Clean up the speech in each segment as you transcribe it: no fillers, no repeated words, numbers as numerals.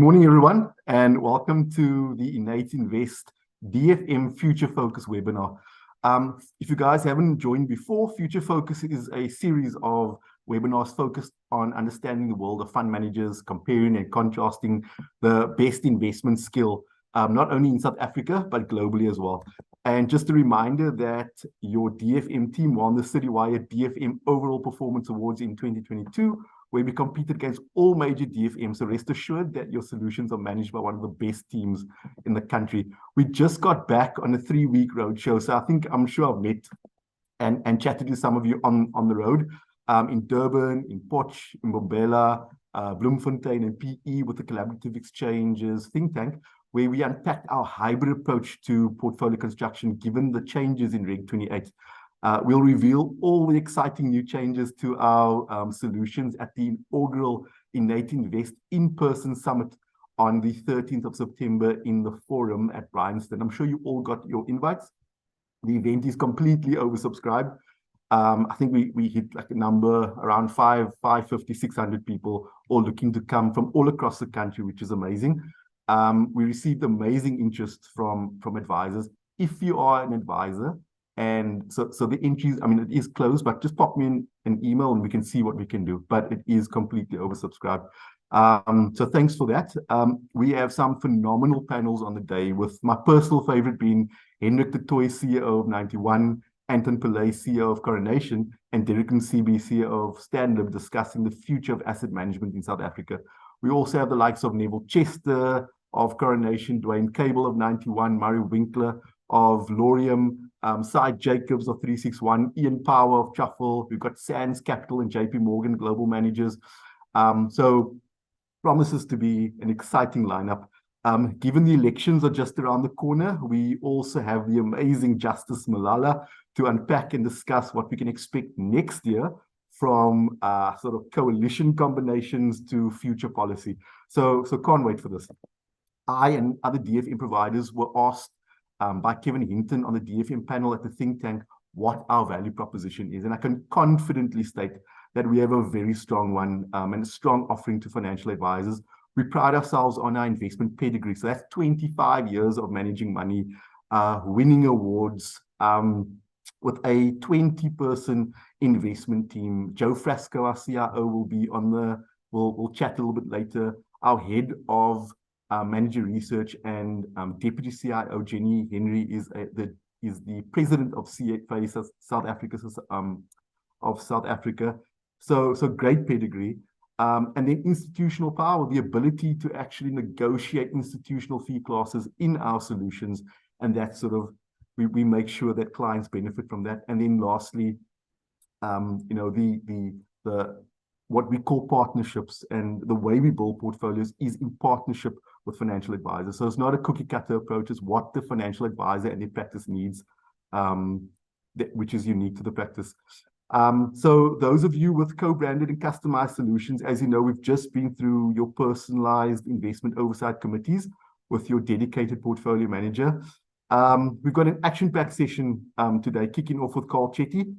morning, everyone, and welcome to the INN8 Invest DFM Future Focus webinar. If you guys haven't joined before, Future Focus is a series of webinars focused on understanding the world of fund managers, comparing and contrasting the best investment skill, not only in South Africa, but globally as well. And just a reminder that your DFM team won the Citywire DFM Overall Performance Awards in 2022, where we competed against all major DFMs. So rest assured that your solutions are managed by one of the best teams in the country. We just got back on a 3-week roadshow. So I'm sure I've met and chatted to some of you on the road in Durban, in Potch, in Bombela, Bloemfontein, and PE with the Collaborative Exchanges think tank, where we unpacked our hybrid approach to portfolio construction given the changes in Reg 28. We'll reveal all the exciting new changes to our solutions at the inaugural INN8 Invest in-person summit on the 13th of September in the forum at Bryanston. I'm sure you all got your invites. The event is completely oversubscribed. I think we hit like a number around 550, 600 people all looking to come from all across the country, which is amazing. We received amazing interest from advisors. If you are an advisor, and so the entries, it is closed, but just pop me an email and we can see what we can do. But it is completely oversubscribed. So thanks for that. We have some phenomenal panels on the day, with my personal favorite being Hendrik de Tooy, CEO of 91, Anton Pillay, CEO of Coronation, and Derek Nsibi, CEO of Standard, discussing the future of asset management in South Africa. We also have the likes of Neville Chester of Coronation, Dwayne Cable of 91, Murray Winkler of Laurium, Cy Jacobs of 361, Ian Power of Truffle. We've got Sands Capital and JP Morgan global managers. So promises to be an exciting lineup. Given the elections are just around the corner, we also have the amazing Justice Malala to unpack and discuss what we can expect next year, from sort of coalition combinations to future policy. So can't wait for this. I and other DFM providers were asked by Kevin Hinton on the DFM panel at the think tank what our value proposition is. And I can confidently state that we have a very strong one and a strong offering to financial advisors. We pride ourselves on our investment pedigree. So that's 25 years of managing money, winning awards, with a 20-person investment team. Joao Frasco, our CIO, will be on we'll chat a little bit later. Our head of manager research and deputy CIO, Jenny Henry, is the president of CFA South Africa. So great pedigree. And then institutional power, the ability to actually negotiate institutional fee classes in our solutions. And that's sort of, we make sure that clients benefit from that. And then lastly, what we call partnerships, and the way we build portfolios is in partnership with financial advisors. So it's not a cookie cutter approach. It's what the financial advisor and their practice needs, which is unique to the practice. So those of you with co-branded and customized solutions, as you know, we've just been through your personalized investment oversight committees with your dedicated portfolio manager. We've got an action-packed session today, kicking off with Carl Chetty,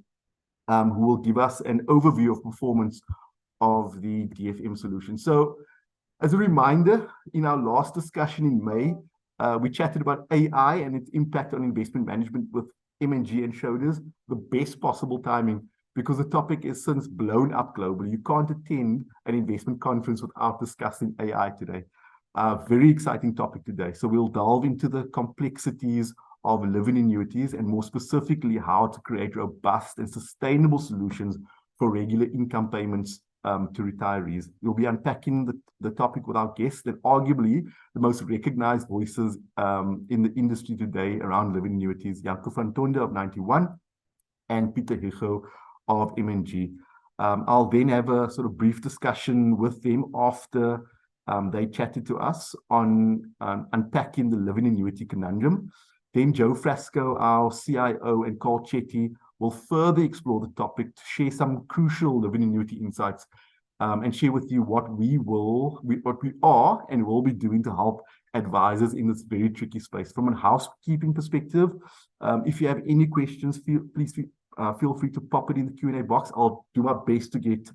who will give us an overview of performance of the DFM solution. So as a reminder, in our last discussion in May, we chatted about AI and its impact on investment management with M&G and Schroders, the best possible timing, because the topic is since blown up globally. You can't attend an investment conference without discussing AI today. Very exciting topic today. So we'll delve into the complexities of living annuities, and more specifically, how to create robust and sustainable solutions for regular income payments to retirees. We'll be unpacking the topic with our guests, and arguably the most recognized voices in the industry today around living annuities, Jaco van Tonder of 91 and Pieter Hugo of M&G. I'll then have a sort of brief discussion with them after they chatted to us on unpacking the living annuity conundrum. Then Joao Frasco, our CIO, and Carl Chetty will further explore the topic to share some crucial living annuity insights and share with you what we are and will be doing to help advisors in this very tricky space. From a housekeeping perspective, if you have any questions, please feel free to pop it in the Q&A box. I'll do my best to get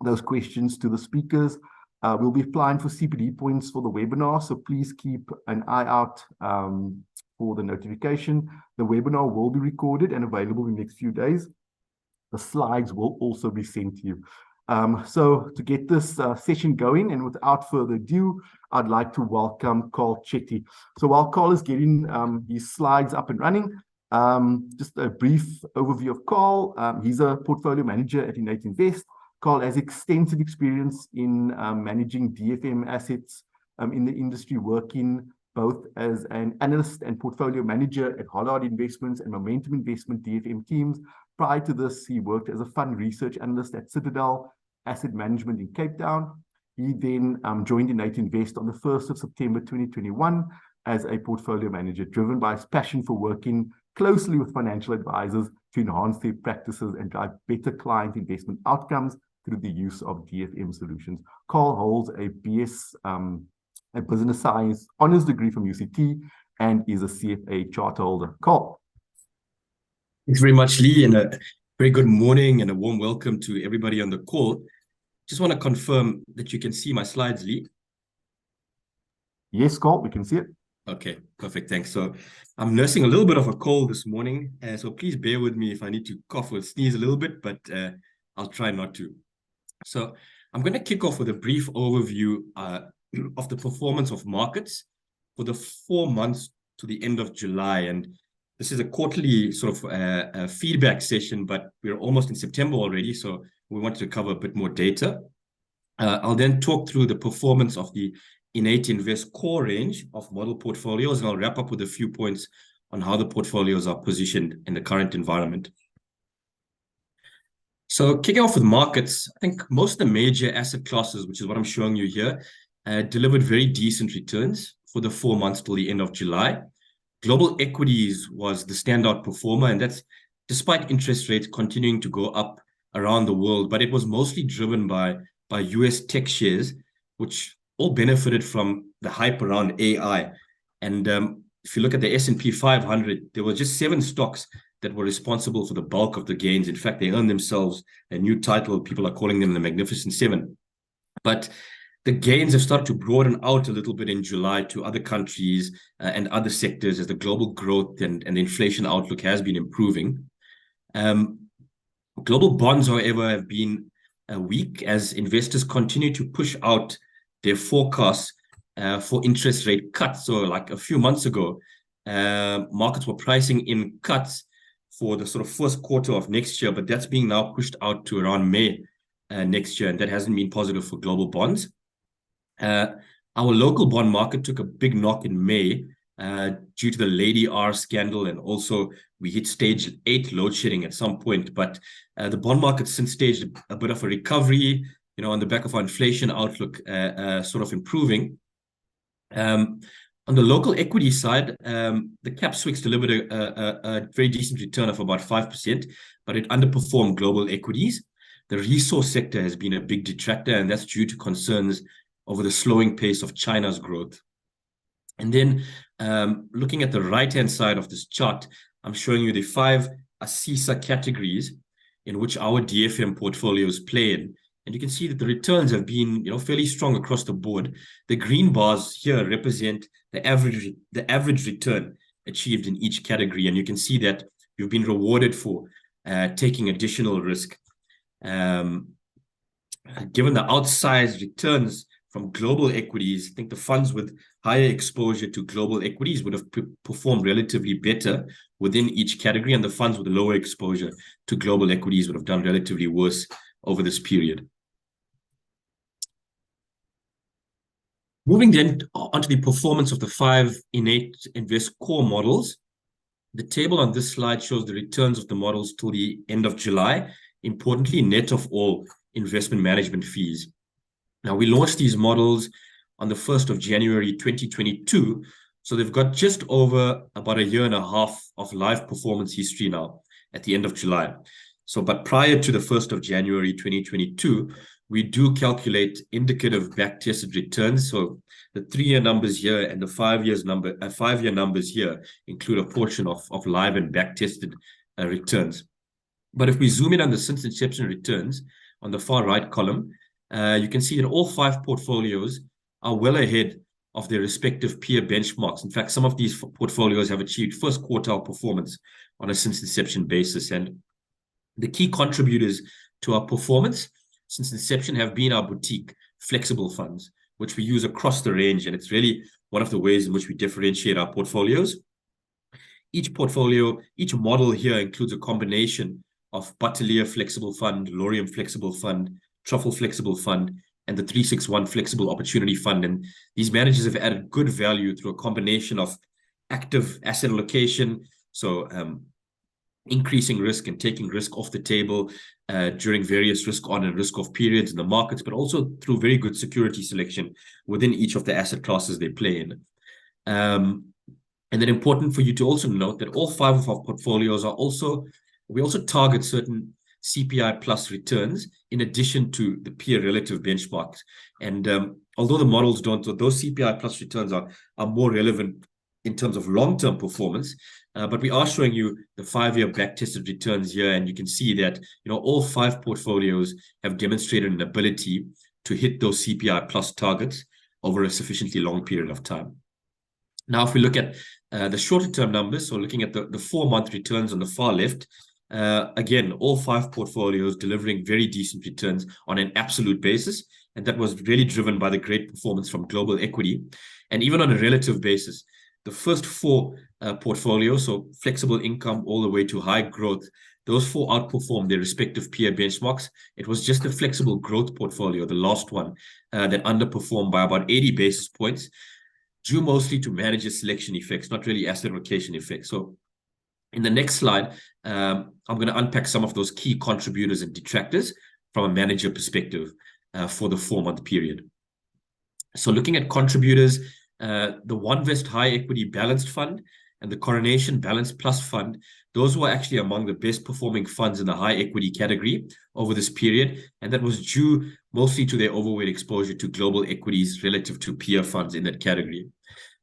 those questions to the speakers. We'll be applying for CPD points for the webinar, so please keep an eye out for the notification. The webinar will be recorded and available in the next few days. The slides will also be sent to you. So to get this session going, and without further ado, I'd like to welcome Carl Chetty. So while Carl is getting his slides up and running, just a brief overview of Carl. He's a portfolio manager at INN8 Invest. Carl has extensive experience in managing DFM assets in the industry, working both as an analyst and portfolio manager at Hollard Investments and Momentum Investment DFM teams. Prior to this, he worked as a fund research analyst at Citadel Asset Management in Cape Town. He then joined INN8 Invest on the 1st of September 2021 as a portfolio manager, driven by his passion for working closely with financial advisors to enhance their practices and drive better client investment outcomes through the use of DFM solutions. Carl holds a BS, a business science honors degree from UCT, and is a CFA charter holder. Carl. Thanks very much, Leigh, and a very good morning and a warm welcome to everybody on the call. Just want to confirm that you can see my slides, Leigh. Yes, Carl, we can see it. Okay, perfect, thanks. So I'm nursing a little bit of a cold this morning, so please bear with me if I need to cough or sneeze a little bit, but I'll try not to. So I'm going to kick off with a brief overview of the performance of markets for the 4 months to the end of July. And this is a quarterly sort of feedback session, but we're almost in September already, so we wanted to cover a bit more data. I'll then talk through the performance of the INN8 Invest core range of model portfolios, and I'll wrap up with a few points on how the portfolios are positioned in the current environment. So kicking off with markets, I think most of the major asset classes, which is what I'm showing you here, delivered very decent returns for the 4 months till the end of July. Global equities was the standout performer, and that's despite interest rates continuing to go up around the world, but it was mostly driven by US tech shares, which all benefited from the hype around AI. And if you look at the S&P 500, there were just 7 stocks that were responsible for the bulk of the gains. In fact, they earned themselves a new title. People are calling them the Magnificent Seven. But the gains have started to broaden out a little bit in July to other countries and other sectors as the global growth and the inflation outlook has been improving. Global bonds, however, have been weak as investors continue to push out their forecasts for interest rate cuts. So like a few months ago, markets were pricing in cuts for the sort of first quarter of next year, but that's being now pushed out to around May next year, and that hasn't been positive for global bonds. Our local bond market took a big knock in May due to the Lady R scandal, and also we hit stage 8 load shedding at some point. But the bond market since staged a bit of a recovery, you know, on the back of our inflation outlook sort of improving. On the local equity side, the cap Swix delivered a very decent return of about 5%, but it underperformed global equities. The resource sector has been a big detractor, and that's due to concerns over the slowing pace of China's growth. And then looking at the right-hand side of this chart, I'm showing you the 5 ASISA categories in which our DFM portfolios play in. And you can see that the returns have been, you know, fairly strong across the board. The green bars here represent the average return achieved in each category. And you can see that you've been rewarded for taking additional risk. Given the outsized returns from global equities, I think the funds with higher exposure to global equities would have performed relatively better within each category, and the funds with lower exposure to global equities would have done relatively worse over this period. Moving then onto the performance of the 5 INN8 Invest core models. The table on this slide shows the returns of the models till the end of July, importantly net of all investment management fees. Now, we launched these models on the 1st of January 2022, so they've got just over about a year and a half of live performance history now at the end of July. So, but prior to the 1st of January 2022, we do calculate indicative back-tested returns. So the 3-year numbers here and the 5-year numbers here include a portion of live and back-tested returns. But if we zoom in on the since inception returns on the far right column, you can see that all 5 portfolios are well ahead of their respective peer benchmarks. In fact, some of these portfolios have achieved first quartile performance on a since inception basis. And the key contributors to our performance since inception have been our boutique flexible funds, which we use across the range. And it's really one of the ways in which we differentiate our portfolios. Each portfolio, each model here includes a combination of Butelier Flexible Fund, Laurium Flexible Fund, Truffle Flexible Fund, and the 361 Flexible Opportunity Fund. And these managers have added good value through a combination of active asset allocation, so increasing risk and taking risk off the table during various risk on and risk off periods in the markets, but also through very good security selection within each of the asset classes they play in. And then important for you to also note that all 5 of our portfolios are we also target certain CPI plus returns in addition to the peer relative benchmarks. And although the models don't, so those CPI plus returns are more relevant in terms of long-term performance, but we are showing you the 5-year back-tested returns here, and you can see that all 5 portfolios have demonstrated an ability to hit those CPI plus targets over a sufficiently long period of time. Now, if we look at the shorter-term numbers, so looking at the 4-month returns on the far left, again, all 5 portfolios delivering very decent returns on an absolute basis, and that was really driven by the great performance from global equity. And even on a relative basis, the first 4 portfolios, so flexible income all the way to high growth, those 4 outperformed their respective peer benchmarks. It was just the flexible growth portfolio, the last one, that underperformed by about 80 basis points, due mostly to manager selection effects, not really asset allocation effects. So in the next slide, I'm going to unpack some of those key contributors and detractors from a manager perspective for the 4-month period. So looking at contributors, the OneVest High Equity Balanced Fund and the Coronation Balanced Plus Fund, those were actually among the best performing funds in the high equity category over this period. And that was due mostly to their overweight exposure to global equities relative to peer funds in that category.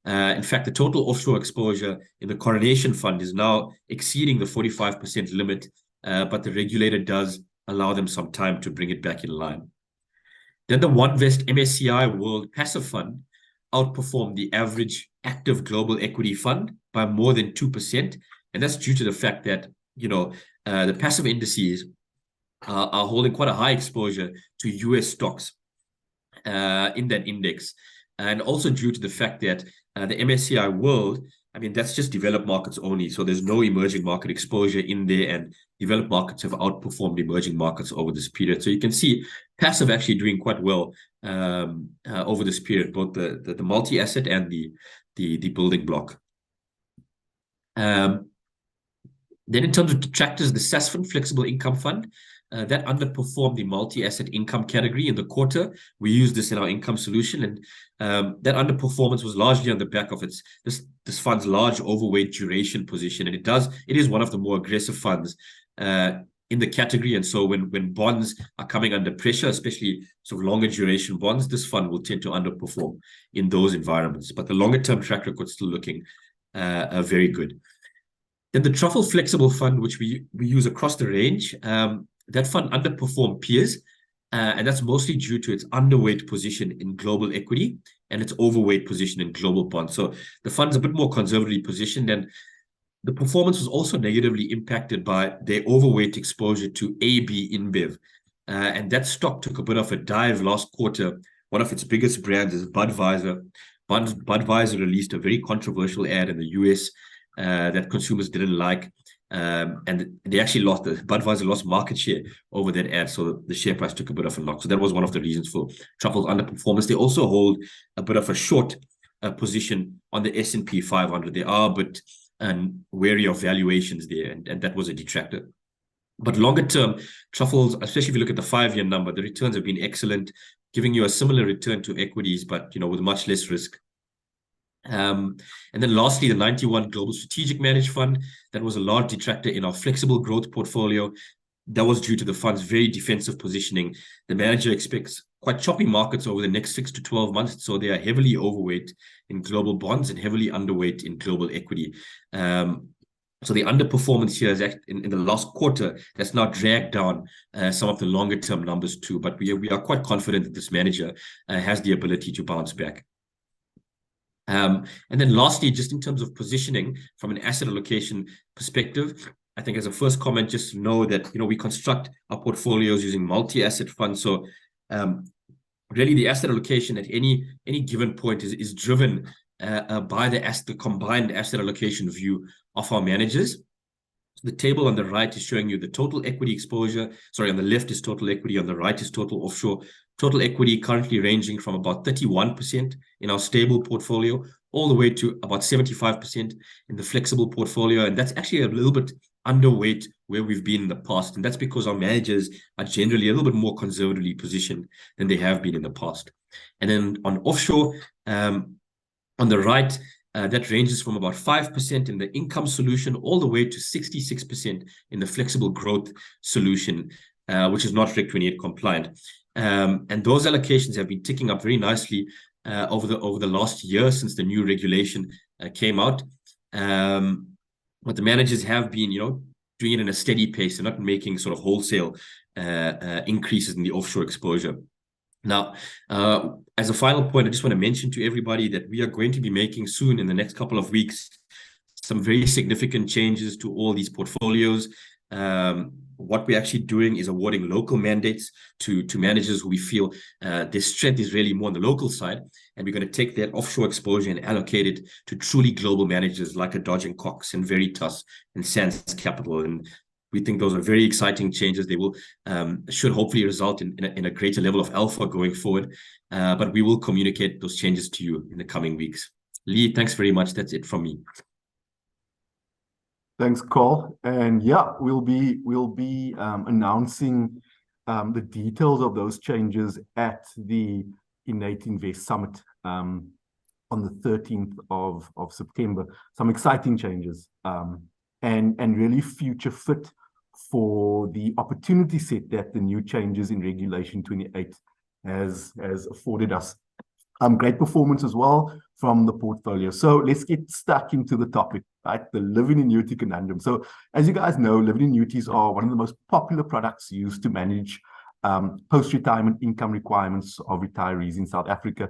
In fact, the total offshore exposure in the Coronation Fund is now exceeding the 45% limit, but the regulator does allow them some time to bring it back in line. Then the OneVest MSCI World Passive Fund outperformed the average active global equity fund by more than 2%. And that's due to the fact that, the passive indices are holding quite a high exposure to US stocks in that index. And also due to the fact that the MSCI World, that's just developed markets only. So there's no emerging market exposure in there, and developed markets have outperformed emerging markets over this period. So you can see passive actually doing quite well over this period, both the multi-asset and the building block. Then in terms of detractors, the SASFN Flexible Income Fund, that underperformed the multi-asset income category in the quarter. We used this in our income solution, and that underperformance was largely on the back of this fund's large overweight duration position. And it is one of the more aggressive funds in the category. And so when bonds are coming under pressure, especially sort of longer duration bonds, this fund will tend to underperform in those environments. But the longer term track record is still looking very good. Then the Truffle Flexible Fund, which we use across the range, that fund underperformed peers, and that's mostly due to its underweight position in global equity and its overweight position in global bonds. So the fund's a bit more conservatively positioned, and the performance was also negatively impacted by their overweight exposure to AB InBev. And that stock took a bit of a dive last quarter. One of its biggest brands is Budweiser. Budweiser released a very controversial ad in the US that consumers didn't like. And they actually Budweiser lost market share over that ad. So the share price took a bit of a knock. So that was one of the reasons for Truffle's underperformance. They also hold a bit of a short position on the S&P 500. They are a bit wary of valuations there, and that was a detractor. But longer term, Truffles, especially if you look at the 5-year number, the returns have been excellent, giving you a similar return to equities, but with much less risk. And then lastly, the 91 Global Strategic Managed Fund, that was a large detractor in our flexible growth portfolio. That was due to the fund's very defensive positioning. The manager expects quite choppy markets over the next 6 to 12 months, so they are heavily overweight in global bonds and heavily underweight in global equity. So the underperformance here is in the last quarter that's now dragged down some of the longer term numbers too. But we are quite confident that this manager has the ability to bounce back. And then lastly, just in terms of positioning from an asset allocation perspective, I think as a first comment, just know that we construct our portfolios using multi-asset funds. So really the asset allocation at any given point is driven by the combined asset allocation view of our managers. The table on the right is showing you the total equity exposure. Sorry, on the left is total equity, on the right is total offshore. Total equity currently ranging from about 31% in our stable portfolio all the way to about 75% in the flexible portfolio. And that's actually a little bit underweight where we've been in the past. And that's because our managers are generally a little bit more conservatively positioned than they have been in the past. And then on offshore, on the right, that ranges from about 5% in the income solution all the way to 66% in the flexible growth solution, which is not Reg 28 compliant. And those allocations have been ticking up very nicely over the last year since the new regulation came out. What the managers have been, doing it in a steady pace and not making sort of wholesale increases in the offshore exposure. Now, as a final point, I just want to mention to everybody that we are going to be making soon, in the next couple of weeks, some very significant changes to all these portfolios. What we're actually doing is awarding local mandates to managers who we feel their strength is really more on the local side. And we're going to take that offshore exposure and allocate it to truly global managers like a Dodge & Cox and Veritas and Sands Capital. And we think those are very exciting changes. They will should hopefully result in a greater level of alpha going forward. But we will communicate those changes to you in the coming weeks. Leigh, thanks very much. That's it from me. Thanks, Carl. And yeah, we'll be announcing the details of those changes at the INN8 Invest Summit on the 13th of September. Some exciting changes and really future fit for the opportunity set that the new changes in Regulation 28 has afforded us. Great performance as well from the portfolio. So let's get stuck into the topic, right? The living annuity conundrum. So as you guys know, living annuities are one of the most popular products used to manage post-retirement income requirements of retirees in South Africa.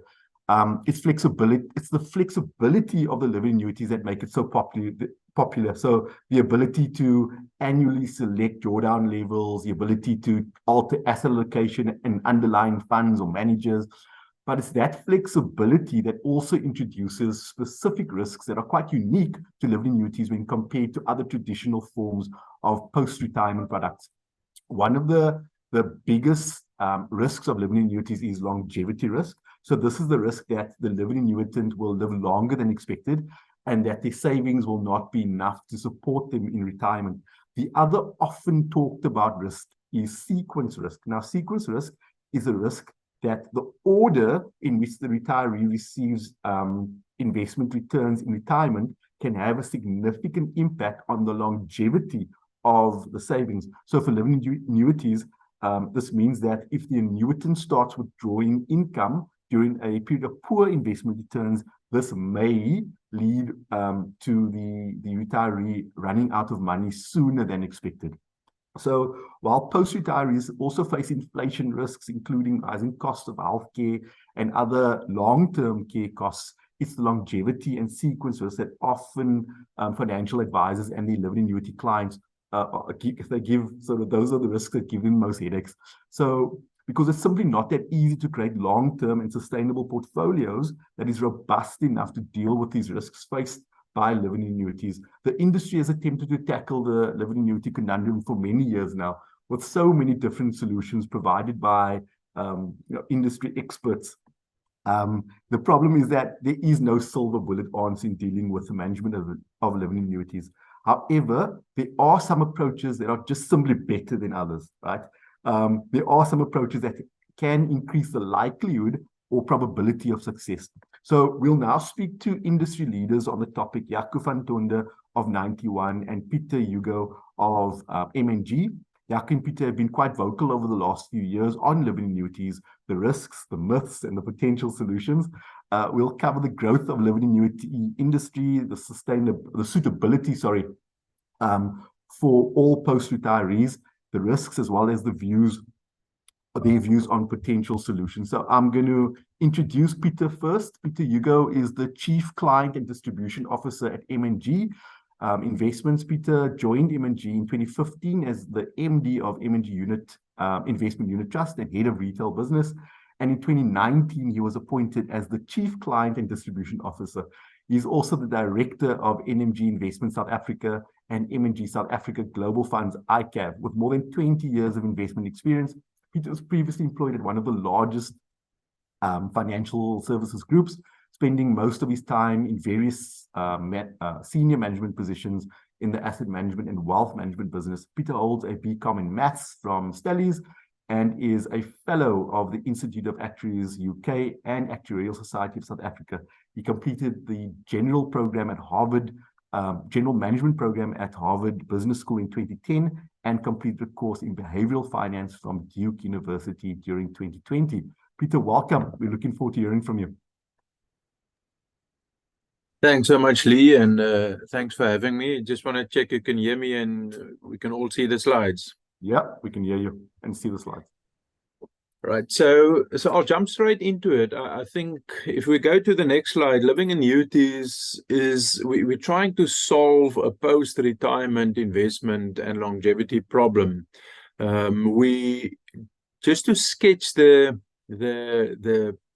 It's the flexibility of the living annuities that make it so popular. So the ability to annually select drawdown levels, the ability to alter asset allocation and underlying funds or managers. But it's that flexibility that also introduces specific risks that are quite unique to living annuities when compared to other traditional forms of post-retirement products. One of the biggest risks of living annuities is longevity risk. So this is the risk that the living annuitant will live longer than expected and that their savings will not be enough to support them in retirement. The other often talked about risk is sequence risk. Now, sequence risk is a risk that the order in which the retiree receives investment returns in retirement can have a significant impact on the longevity of the savings. So for living annuities, this means that if the annuitant starts withdrawing income during a period of poor investment returns, this may lead to the retiree running out of money sooner than expected. So while post-retirees also face inflation risks, including rising costs of healthcare and other long-term care costs, it's the longevity and sequence risks that often financial advisors and their living annuity clients, if they give sort of those are the risks that give them most headaches. So because it's simply not that easy to create long-term and sustainable portfolios that is robust enough to deal with these risks faced by living annuities. The industry has attempted to tackle the living annuity conundrum for many years now, with so many different solutions provided by industry experts. The problem is that there is no silver bullet answer in dealing with the management of living annuities. However, there are some approaches that are just simply better than others, right? There are some approaches that can increase the likelihood or probability of success. So we'll now speak to industry leaders on the topic, Jaco van Tonder of 91 and Pieter Hugo of M&G. Jaco and Pieter have been quite vocal over the last few years on living annuities, the risks, the myths, and the potential solutions. We'll cover the growth of living annuity industry, the suitability, for all post-retirees, the risks as well as their views on potential solutions. So I'm going to introduce Pieter first. Pieter Hugo is the Chief Client and Distribution Officer at M&G Investments. Pieter joined M&G in 2015 as the MD of M&G Investment Unit Trust and Head of Retail Business. And in 2019, he was appointed as the Chief Client and Distribution Officer. He's also the Director of M&G Investments South Africa and M&G South Africa Global Funds ICAV, with more than 20 years of investment experience. Pieter was previously employed at one of the largest financial services groups, spending most of his time in various senior management positions in the asset management and wealth management business. Pieter holds a BCom in Maths from Stellies and is a fellow of the Institute of Actuaries UK and Actuarial Society of South Africa. He completed the general program at Harvard, general management program at Harvard Business School in 2010 and completed a course in behavioral finance from Duke University during 2020. Pieter, welcome. We're looking forward to hearing from you. Thanks so much, Leigh, and thanks for having me. Just want to check you can hear me and we can all see the slides. Yeah, we can hear you and see the slides. Right, so I'll jump straight into it. I think if we go to the next slide, living annuities is we're trying to solve a post-retirement investment and longevity problem. Just to sketch the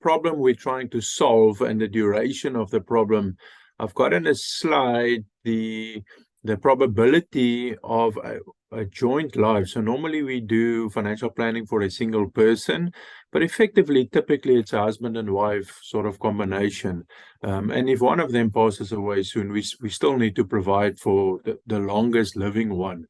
problem we're trying to solve and the duration of the problem, I've got in a slide the probability of a joint life. So normally we do financial planning for a single person, but effectively, typically it's a husband and wife sort of combination. And if one of them passes away soon, we still need to provide for the longest living one.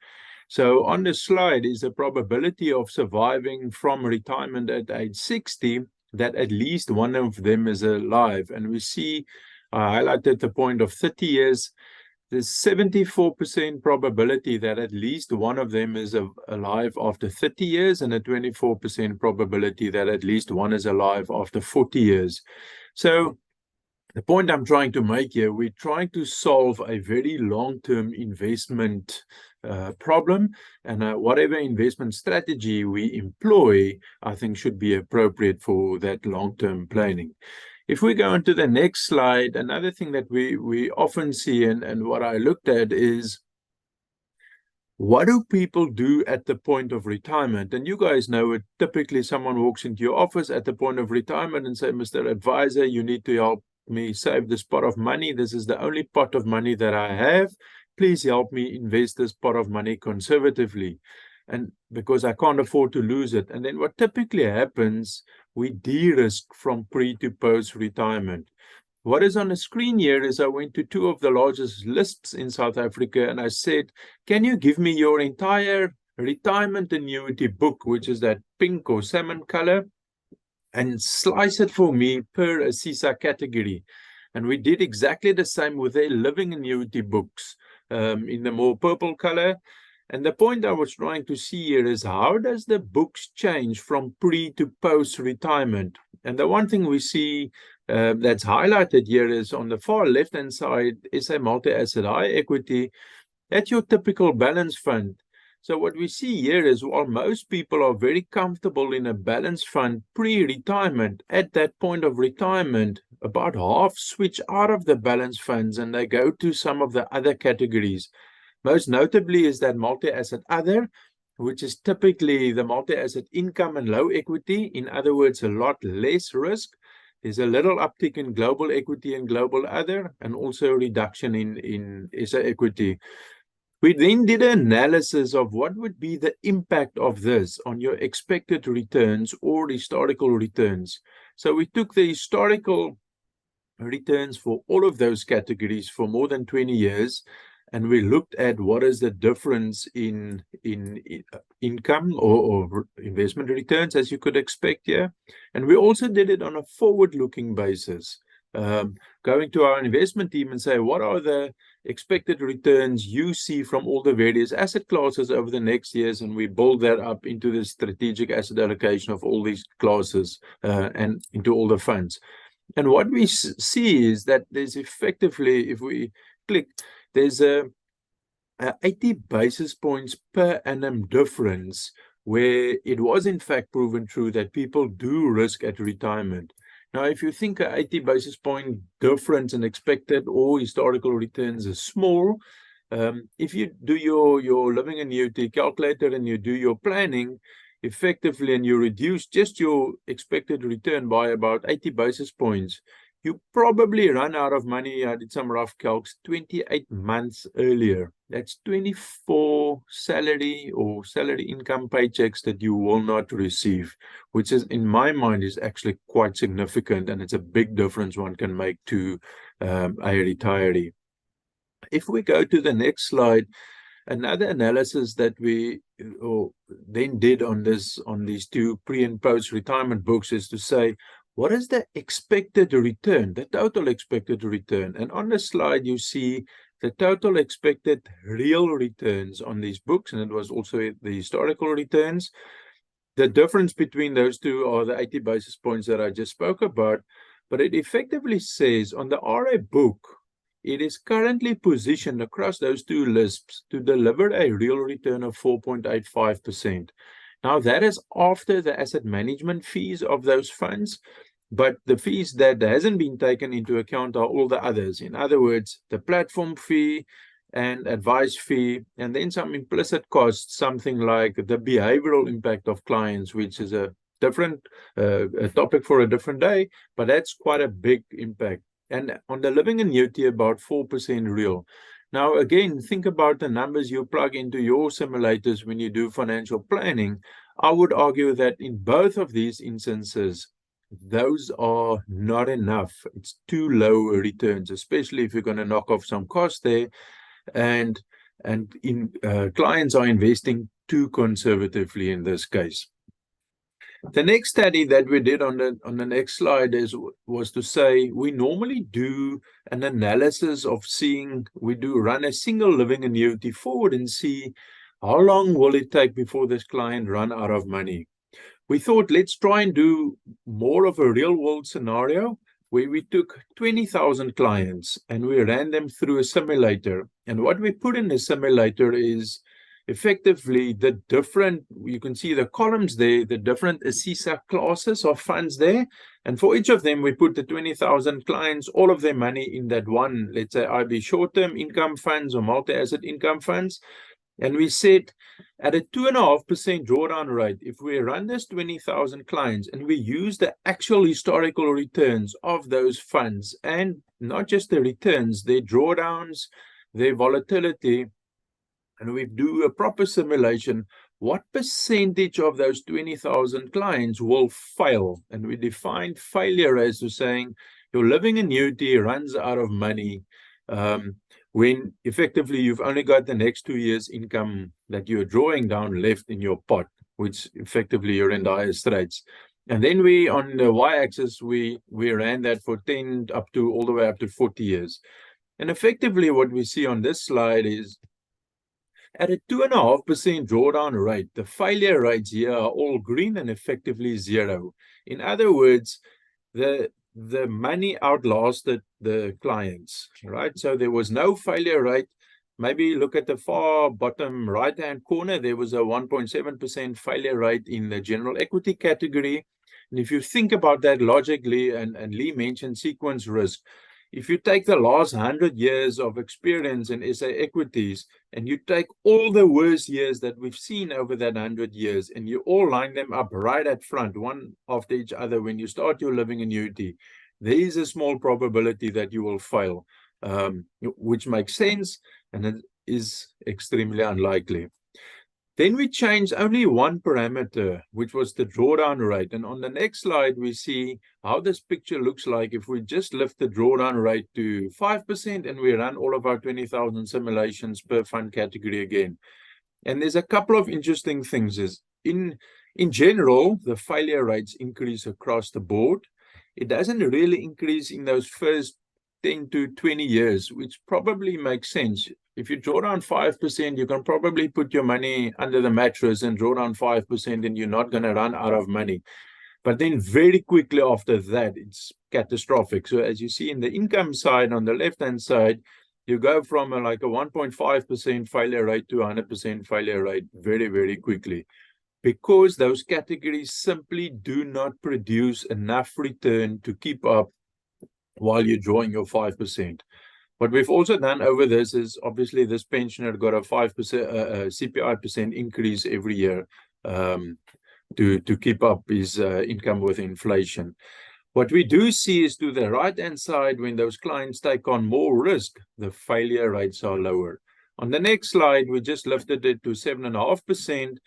So on the slide is the probability of surviving from retirement at age 60, that at least one of them is alive. And we see, I highlighted the point of 30 years, there's 74% probability that at least one of them is alive after 30 years and a 24% probability that at least one is alive after 40 years. So the point I'm trying to make here, we're trying to solve a very long-term investment problem, and whatever investment strategy we employ, I think should be appropriate for that long-term planning. If we go on to the next slide, another thing that we often see and what I looked at is, what do people do at the point of retirement? And you guys know it. Typically, someone walks into your office at the point of retirement and say, Mr. Advisor, you need to help me save this pot of money. This is the only pot of money that I have. Please help me invest this pot of money conservatively. And because I can't afford to lose it. And then what typically happens, we de-risk from pre to post retirement. What is on the screen here is I went to two of the largest lists in South Africa and I said, can you give me your entire retirement annuity book, which is that pink or salmon color, and slice it for me per a CISA category. And we did exactly the same with their living annuity books in the more purple color. And the point I was trying to see here is, how does the books change from pre to post retirement? And the one thing we see that's highlighted here is on the far left hand side is a multi-asset high equity. That's your typical balance fund. So what we see here is, while most people are very comfortable in a balance fund pre-retirement, at that point of retirement, about half switch out of the balance funds and they go to some of the other categories. Most notably is that multi-asset other, which is typically the multi-asset income and low equity. In other words, a lot less risk. There's a little uptick in global equity and global other, and also a reduction in SA equity. We then did an analysis of what would be the impact of this on your expected returns or historical returns. So we took the historical returns for all of those categories for more than 20 years, and we looked at what is the difference in income or investment returns, as you could expect here. And we also did it on a forward-looking basis, going to our investment team and say, what are the expected returns you see from all the various asset classes over the next years? And we build that up into the strategic asset allocation of all these classes and into all the funds. And what we see is that there's effectively, if we click, there's a 80 basis points per annum difference, where it was in fact proven true that people do risk at retirement. Now, if you think a 80 basis point difference in expected or historical returns is small, if you do your living annuity calculator and you do your planning effectively and you reduce just your expected return by about 80 basis points, you probably run out of money. I did some rough calcs 28 months earlier. That's 24 salary or salary income paychecks that you will not receive, which is, in my mind, is actually quite significant, and it's a big difference one can make to a retiree. If we go to the next slide, another analysis that we then did on these two pre and post retirement books is to say, what is the expected return, the total expected return? And on the slide, you see the total expected real returns on these books, and it was also the historical returns. The difference between those two are the 80 basis points that I just spoke about, but it effectively says on the RA book, it is currently positioned across those two lists to deliver a real return of 4.85%. Now, that is after the asset management fees of those funds, but the fees that hasn't been taken into account are all the others. In other words, the platform fee and advice fee, and then some implicit costs, something like the behavioral impact of clients, which is a different a topic for a different day, but that's quite a big impact. And on the living annuity, about 4% real. Now, again, think about the numbers you plug into your simulators when you do financial planning. I would argue that in both of these instances, those are not enough. It's too low returns, especially if you're going to knock off some costs there, and clients are investing too conservatively in this case. The next study that we did on the next slide was to say we normally do an analysis of run a single living annuity forward and see how long will it take before this client run out of money. We thought, let's try and do more of a real world scenario where we took 20,000 clients and we ran them through a simulator. And what we put in the simulator is effectively the different, you can see the columns there, the different ASISA classes of funds there. And for each of them, we put the 20,000 clients, all of their money in that one, let's say IB short-term income funds or multi-asset income funds. And we said at a 2.5% drawdown rate, if we run this 20,000 clients and we use the actual historical returns of those funds, and not just the returns, their drawdowns, their volatility, and we do a proper simulation, what percentage of those 20,000 clients will fail? And we defined failure as to saying your living annuity runs out of money when effectively you've only got the next 2 years' income that you're drawing down left in your pot, which effectively you're in dire straits. And then we, on the y-axis, we ran that for 10 all the way up to 40 years. And effectively what we see on this slide is at a 2.5% drawdown rate, the failure rates here are all green and effectively zero. In other words, the money outlasted the clients, right? So there was no failure rate. Maybe look at the far bottom right-hand corner. There was a 1.7% failure rate in the general equity category. And if you think about that logically, and Leigh mentioned sequence risk, if you take the last 100 years of experience in SA equities and you take all the worst years that we've seen over that 100 years and you all line them up right at front, one after each other, when you start your living annuity, there is a small probability that you will fail, which makes sense, and it is extremely unlikely. Then we changed only one parameter, which was the drawdown rate. And on the next slide, we see how this picture looks like if we just lift the drawdown rate to 5% and we run all of our 20,000 simulations per fund category again. And there's a couple of interesting things. In general, the failure rates increase across the board. It doesn't really increase in those first 10 to 20 years, which probably makes sense. If you draw down 5%, you can probably put your money under the mattress and draw down 5% and you're not going to run out of money. But then very quickly after that, it's catastrophic. So as you see in the income side, on the left-hand side, you go from like a 1.5% failure rate to 100% failure rate very, very quickly, because those categories simply do not produce enough return to keep up while you're drawing your 5%. What we've also done over this is, obviously, this pensioner got a 5% CPI% increase every year to keep up his income with inflation. What we do see is, to the right-hand side, when those clients take on more risk, the failure rates are lower. On the next slide, we just lifted it to 7.5%.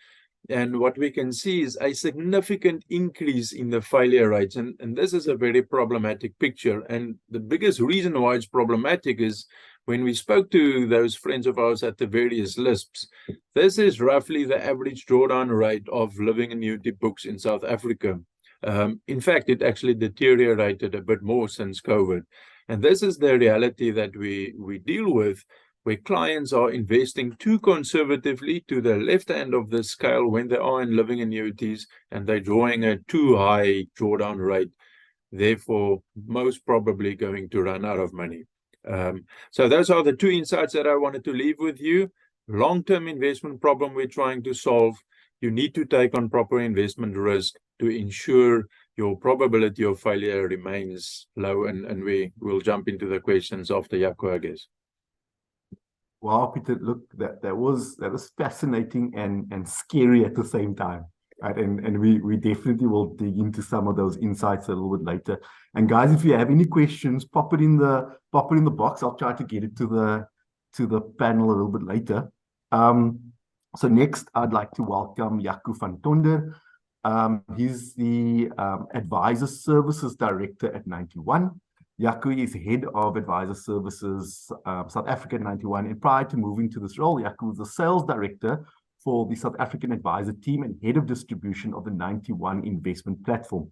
And what we can see is a significant increase in the failure rates. And this is a very problematic picture. And the biggest reason why it's problematic is, when we spoke to those friends of ours at the various LISPs, this is roughly the average drawdown rate of living annuity books in South Africa. In fact, it actually deteriorated a bit more since COVID. And this is the reality that we deal with, where clients are investing too conservatively to the left hand of the scale when they are in living annuities, and they're drawing a too high drawdown rate, therefore most probably going to run out of money. So those are the two insights that I wanted to leave with you. Long-term investment problem we're trying to solve. You need to take on proper investment risk to ensure your probability of failure remains low. And we will jump into the questions after Jaco, I guess. Wow, Pieter, look, that was fascinating and scary at the same time, right? And we definitely will dig into some of those insights a little bit later. And guys, if you have any questions, pop it in the box. I'll try to get it to the panel a little bit later. So next, I'd like to welcome Jaco van Tonder. He's the Advisor Services Director at 91. Jaco is head of Advisor Services South Africa at 91. And prior to moving to this role, Jaco was the sales director for the South African advisor team and head of distribution of the 91 investment platform.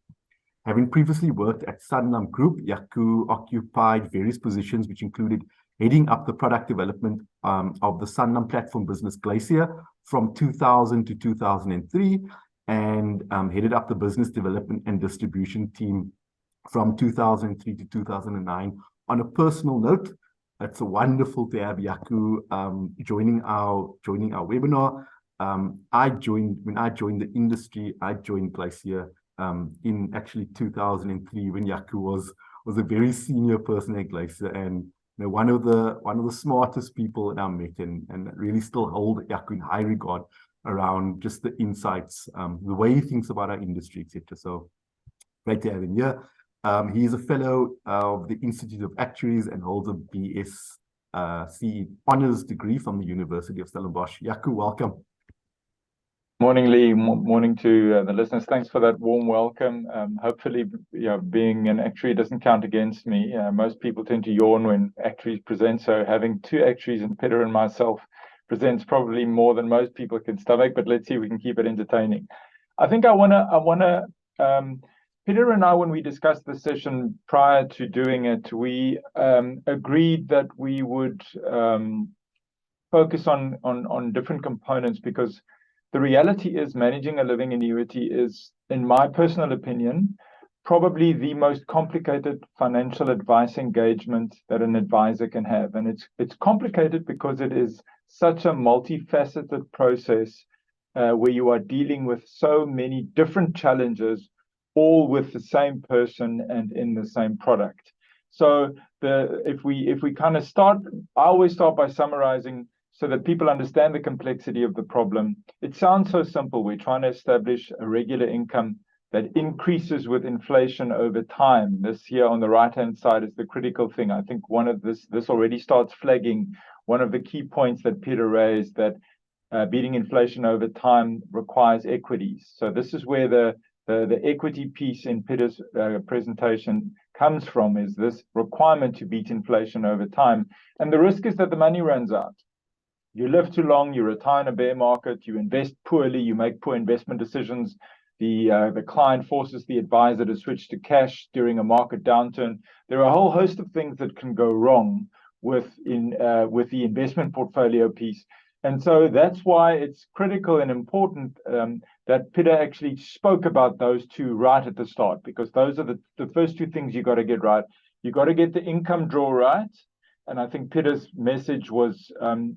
Having previously worked at Sanlam Group, Jaco occupied various positions, which included heading up the product development of the Sanlam platform business Glacier from 2000 to 2003, and headed up the business development and distribution team from 2003 to 2009. On a personal note, it's wonderful to have Jaco joining our webinar. When I joined the industry, I joined Glacier in actually 2003, when Jaco was a very senior person at Glacier, and one of the smartest people that I met, and really still hold Jaco in high regard around just the insights, the way he thinks about our industry, etc. So great to have him here. He is a fellow of the Institute of Actuaries and holds a BSc honors degree from the University of Stellenbosch. Jaco, welcome. Morning, Leigh. Morning to the listeners. Thanks for that warm welcome. Hopefully, being an actuary doesn't count against me. Most people tend to yawn when actuaries present, so having two actuaries, and Pieter and myself, presents probably more than most people can stomach. But let's see if we can keep it entertaining. I think I wanna. Pieter and I, when we discussed the session prior to doing it, we agreed that we would focus on different components, because the reality is, managing a living annuity is, in my personal opinion, probably the most complicated financial advice engagement that an advisor can have. And it's complicated because it is such a multifaceted process where you are dealing with so many different challenges, all with the same person and in the same product. So if we kind of start, I always start by summarizing, so that people understand the complexity of the problem. It sounds so simple. We're trying to establish a regular income that increases with inflation over time. This here on the right-hand side is the critical thing. I think one of this already starts flagging one of the key points that Pieter raised, that beating inflation over time requires equities. So this is where the equity piece in Pieter's presentation comes from, is this requirement to beat inflation over time. And the risk is that the money runs out. You live too long, you retire in a bear market, you invest poorly, you make poor investment decisions. The client forces the advisor to switch to cash during a market downturn. There are a whole host of things that can go wrong with the investment portfolio piece. And so that's why it's critical and important that Pieter actually spoke about those two right at the start, because those are the first two things you got to get right. You got to get the income draw right, and I think Pieter's message was,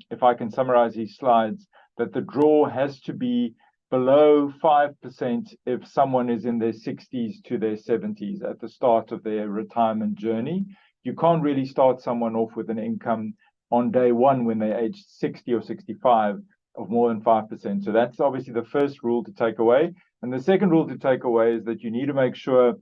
if I can summarize his slides, that the draw has to be below 5% if someone is in their 60s to their 70s at the start of their retirement journey. You can't really start someone off with an income on day one when they're aged 60 or 65 of more than 5%. So that's obviously the first rule to take away. And the second rule to take away is that you need to make sure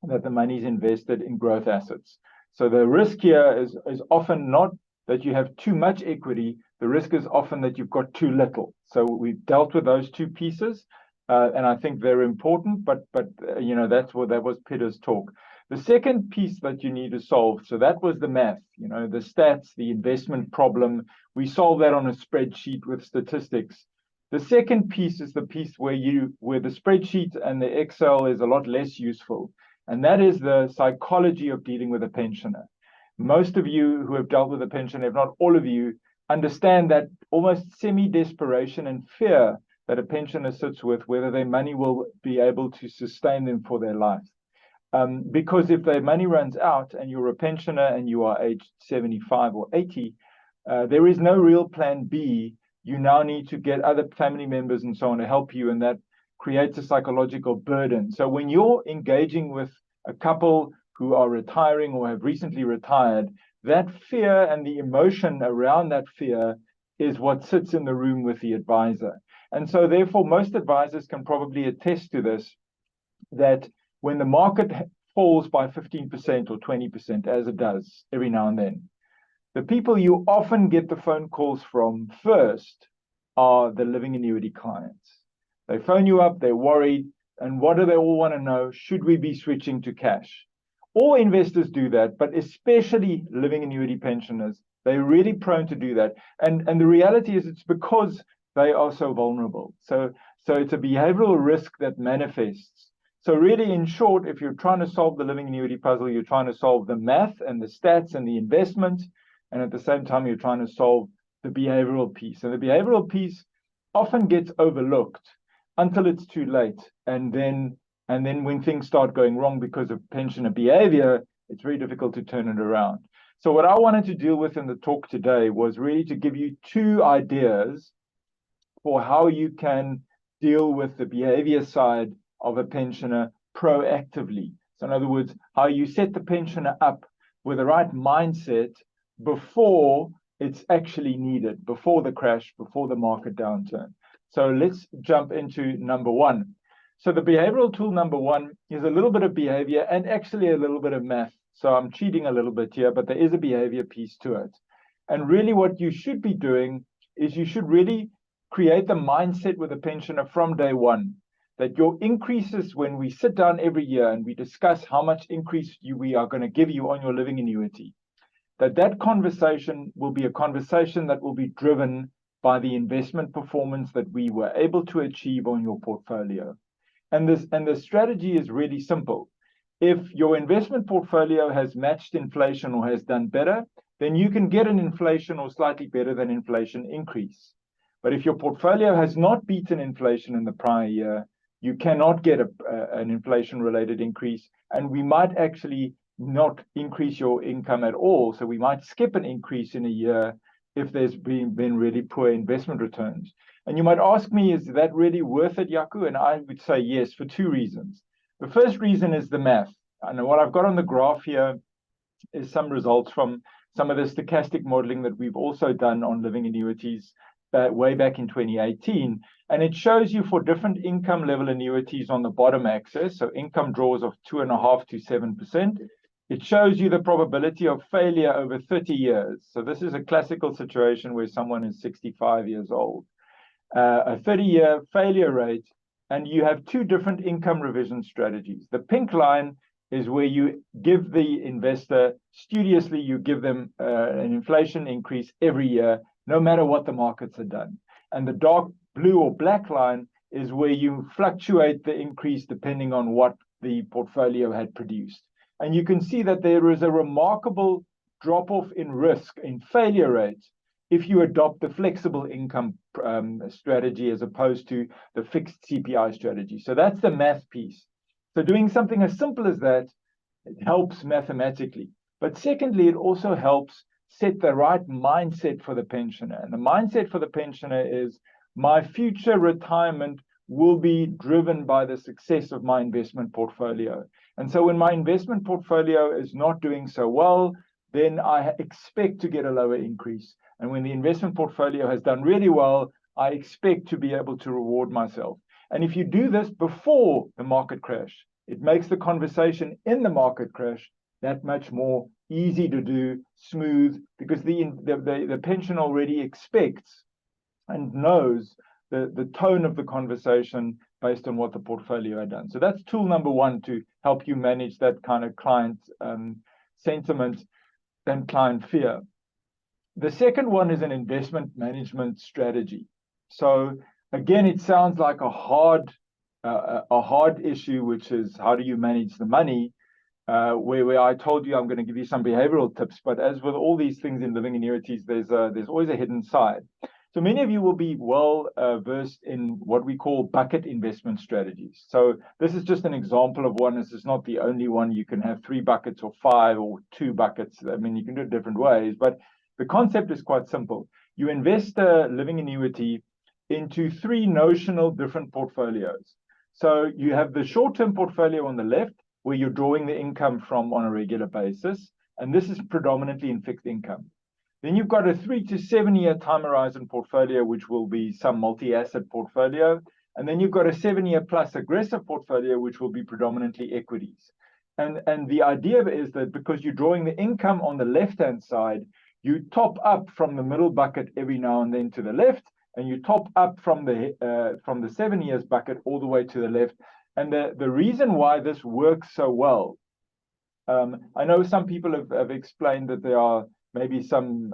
that the money is invested in growth assets. So the risk here is often not that you have too much equity. The risk is often that you've got too little. So we've dealt with those two pieces, and I think they're important. But that was Pieter's talk. The second piece that you need to solve. So that was the math. The stats, the investment problem. We solve that on a spreadsheet with statistics. The second piece is the piece where the spreadsheet and the Excel is a lot less useful, and that is the psychology of dealing with a pensioner. Most of you who have dealt with a pensioner, if not all of you, understand that almost semi-desperation and fear that a pensioner sits with, whether their money will be able to sustain them for their life. Because if their money runs out and you're a pensioner and you are aged 75 or 80, there is no real plan B. You now need to get other family members and so on to help you, and that creates a psychological burden. So when you're engaging with a couple who are retiring or have recently retired, that fear and the emotion around that fear is what sits in the room with the advisor. And so therefore, most advisors can probably attest to this, that when the market falls by 15% or 20%, as it does every now and then, the people you often get the phone calls from first are the living annuity clients. They phone you up, they're worried, and what do they all want to know? Should we be switching to cash? All investors do that, but especially living annuity pensioners, they're really prone to do that. And the reality is it's because they are so vulnerable. So it's a behavioral risk that manifests. So really, in short, if you're trying to solve the living annuity puzzle, you're trying to solve the math and the stats and the investment, and at the same time, you're trying to solve the behavioral piece. And the behavioral piece often gets overlooked until it's too late. And then when things start going wrong because of pensioner behavior, it's very difficult to turn it around. So what I wanted to deal with in the talk today was really to give you two ideas for how you can deal with the behavior side of a pensioner proactively. So in other words, how you set the pensioner up with the right mindset before it's actually needed, before the crash, before the market downturn. So let's jump into number one. So the behavioral tool number one is a little bit of behavior and actually a little bit of math. So I'm cheating a little bit here, but there is a behavior piece to it. And really what you should be doing is you should really create the mindset with a pensioner from day one, that your increases, when we sit down every year and we discuss how much increase we are going to give you on your living annuity, that conversation will be a conversation that will be driven by the investment performance that we were able to achieve on your portfolio. And the strategy is really simple. If your investment portfolio has matched inflation or has done better, then you can get an inflation or slightly better than inflation increase. But if your portfolio has not beaten inflation in the prior year, you cannot get an inflation-related increase, and we might actually not increase your income at all. So we might skip an increase in a year if there's been really poor investment returns. And you might ask me, is that really worth it, Jaco? And I would say yes, for two reasons. The first reason is the math. And what I've got on the graph here is some results from some of the stochastic modeling that we've also done on living annuities way back in 2018. And it shows you for different income level annuities on the bottom axis, so income draws of 2.5% to 7%. It shows you the probability of failure over 30 years. So this is a classical situation where someone is 65 years old. A 30-year failure rate, and you have two different income revision strategies. The pink line is where you give the investor, studiously, you give them an inflation increase every year, no matter what the markets have done. And the dark blue or black line is where you fluctuate the increase depending on what the portfolio had produced. And you can see that there is a remarkable drop-off in risk, in failure rates, if you adopt the flexible income strategy as opposed to the fixed CPI strategy. So that's the math piece. So doing something as simple as that, it helps mathematically. But secondly, it also helps set the right mindset for the pensioner. And the mindset for the pensioner is, my future retirement will be driven by the success of my investment portfolio. And so when my investment portfolio is not doing so well, then I expect to get a lower increase. And when the investment portfolio has done really well, I expect to be able to reward myself. And if you do this before the market crash, it makes the conversation in the market crash that much more easy to do, smooth, because the pension already expects and knows the tone of the conversation based on what the portfolio had done. So that's tool number one to help you manage that kind of client sentiment and client fear. The second one is an investment management strategy. So again, it sounds like a hard issue, which is how do you manage the money? Where I told you I'm going to give you some behavioral tips, but as with all these things in living annuities, there's always a hidden side. So many of you will be well versed in what we call bucket investment strategies. So this is just an example of one. This is not the only one. You can have 3 buckets or 5 or 2 buckets. I mean, you can do it different ways, but the concept is quite simple. You invest a living annuity into 3 notional different portfolios. So you have the short-term portfolio on the left, where you're drawing the income from on a regular basis, and this is predominantly in fixed income. Then you've got a 3 to 7 year time horizon portfolio, which will be some multi-asset portfolio. And then you've got a 7-year plus aggressive portfolio, which will be predominantly equities. And the idea is that because you're drawing the income on the left-hand side, you top up from the middle bucket every now and then to the left, and you top up from the 7 years bucket all the way to the left. And the reason why this works so well, I know some people have explained that there are maybe some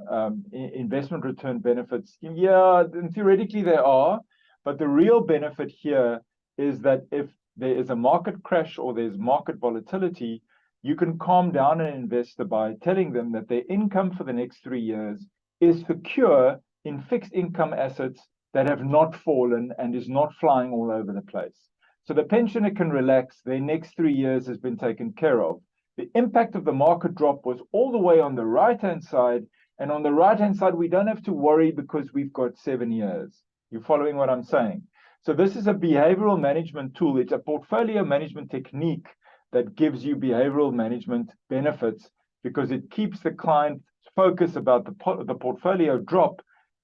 investment return benefits. Yeah, and theoretically there are, but the real benefit here is that if there is a market crash or there's market volatility, you can calm down an investor by telling them that their income for the next 3 years is secure in fixed income assets that have not fallen and is not flying all over the place. So the pensioner can relax, their next 3 years has been taken care of. The impact of the market drop was all the way on the right-hand side, and on the right-hand side, we don't have to worry because we've got 7 years. You're following what I'm saying? So this is a behavioral management tool. It's a portfolio management technique that gives you behavioral management benefits because it keeps the client focused about the portfolio drop.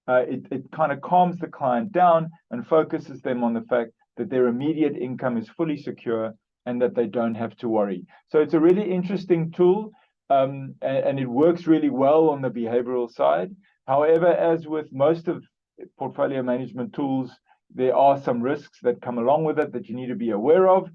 It kind of calms the client down and focuses them on the fact that their immediate income is fully secure and that they don't have to worry. So it's a really interesting tool, and it works really well on the behavioral side. However, as with most of portfolio management tools, there are some risks that come along with it that you need to be aware of.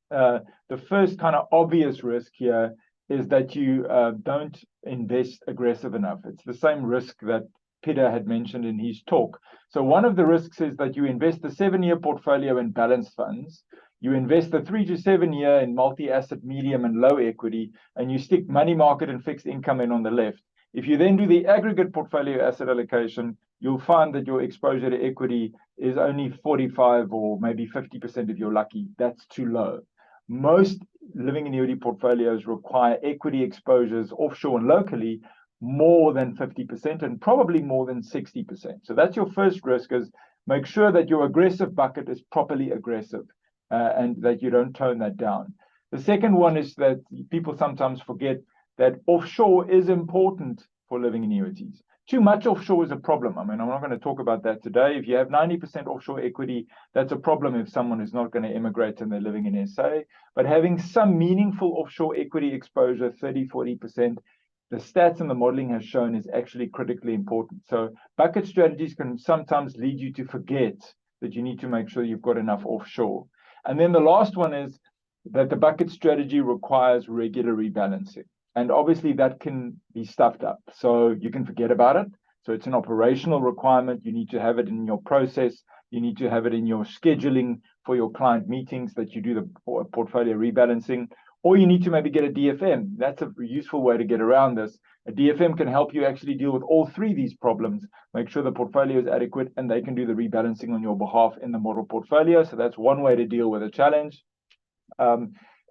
The first kind of obvious risk here is that you don't invest aggressive enough. It's the same risk that Pieter had mentioned in his talk. So one of the risks is that you invest the 7-year portfolio in balanced funds, you invest the 3 to 7 year in multi-asset, medium and low equity, and you stick money market and fixed income in on the left. If you then do the aggregate portfolio asset allocation, you'll find that your exposure to equity is only 45 or maybe 50% if you're lucky. That's too low. Most living annuity portfolios require equity exposures offshore and locally more than 50% and probably more than 60%. So that's your first risk, is make sure that your aggressive bucket is properly aggressive and that you don't tone that down. The second one is that people sometimes forget that offshore is important for living annuities. Too much offshore is a problem. I mean, I'm not going to talk about that today. If you have 90% offshore equity, that's a problem if someone is not going to immigrate and they're living in SA. But having some meaningful offshore equity exposure, 30, 40%, the stats and the modeling has shown is actually critically important. So bucket strategies can sometimes lead you to forget that you need to make sure you've got enough offshore. And then the last one is that the bucket strategy requires regular rebalancing. And obviously that can be stuffed up. So you can forget about it. So it's an operational requirement. You need to have it in your process. You need to have it in your scheduling for your client meetings that you do the portfolio rebalancing. Or you need to maybe get a DFM. That's a useful way to get around this. A DFM can help you actually deal with all 3 of these problems, make sure the portfolio is adequate, and they can do the rebalancing on your behalf in the model portfolio. So that's one way to deal with a challenge.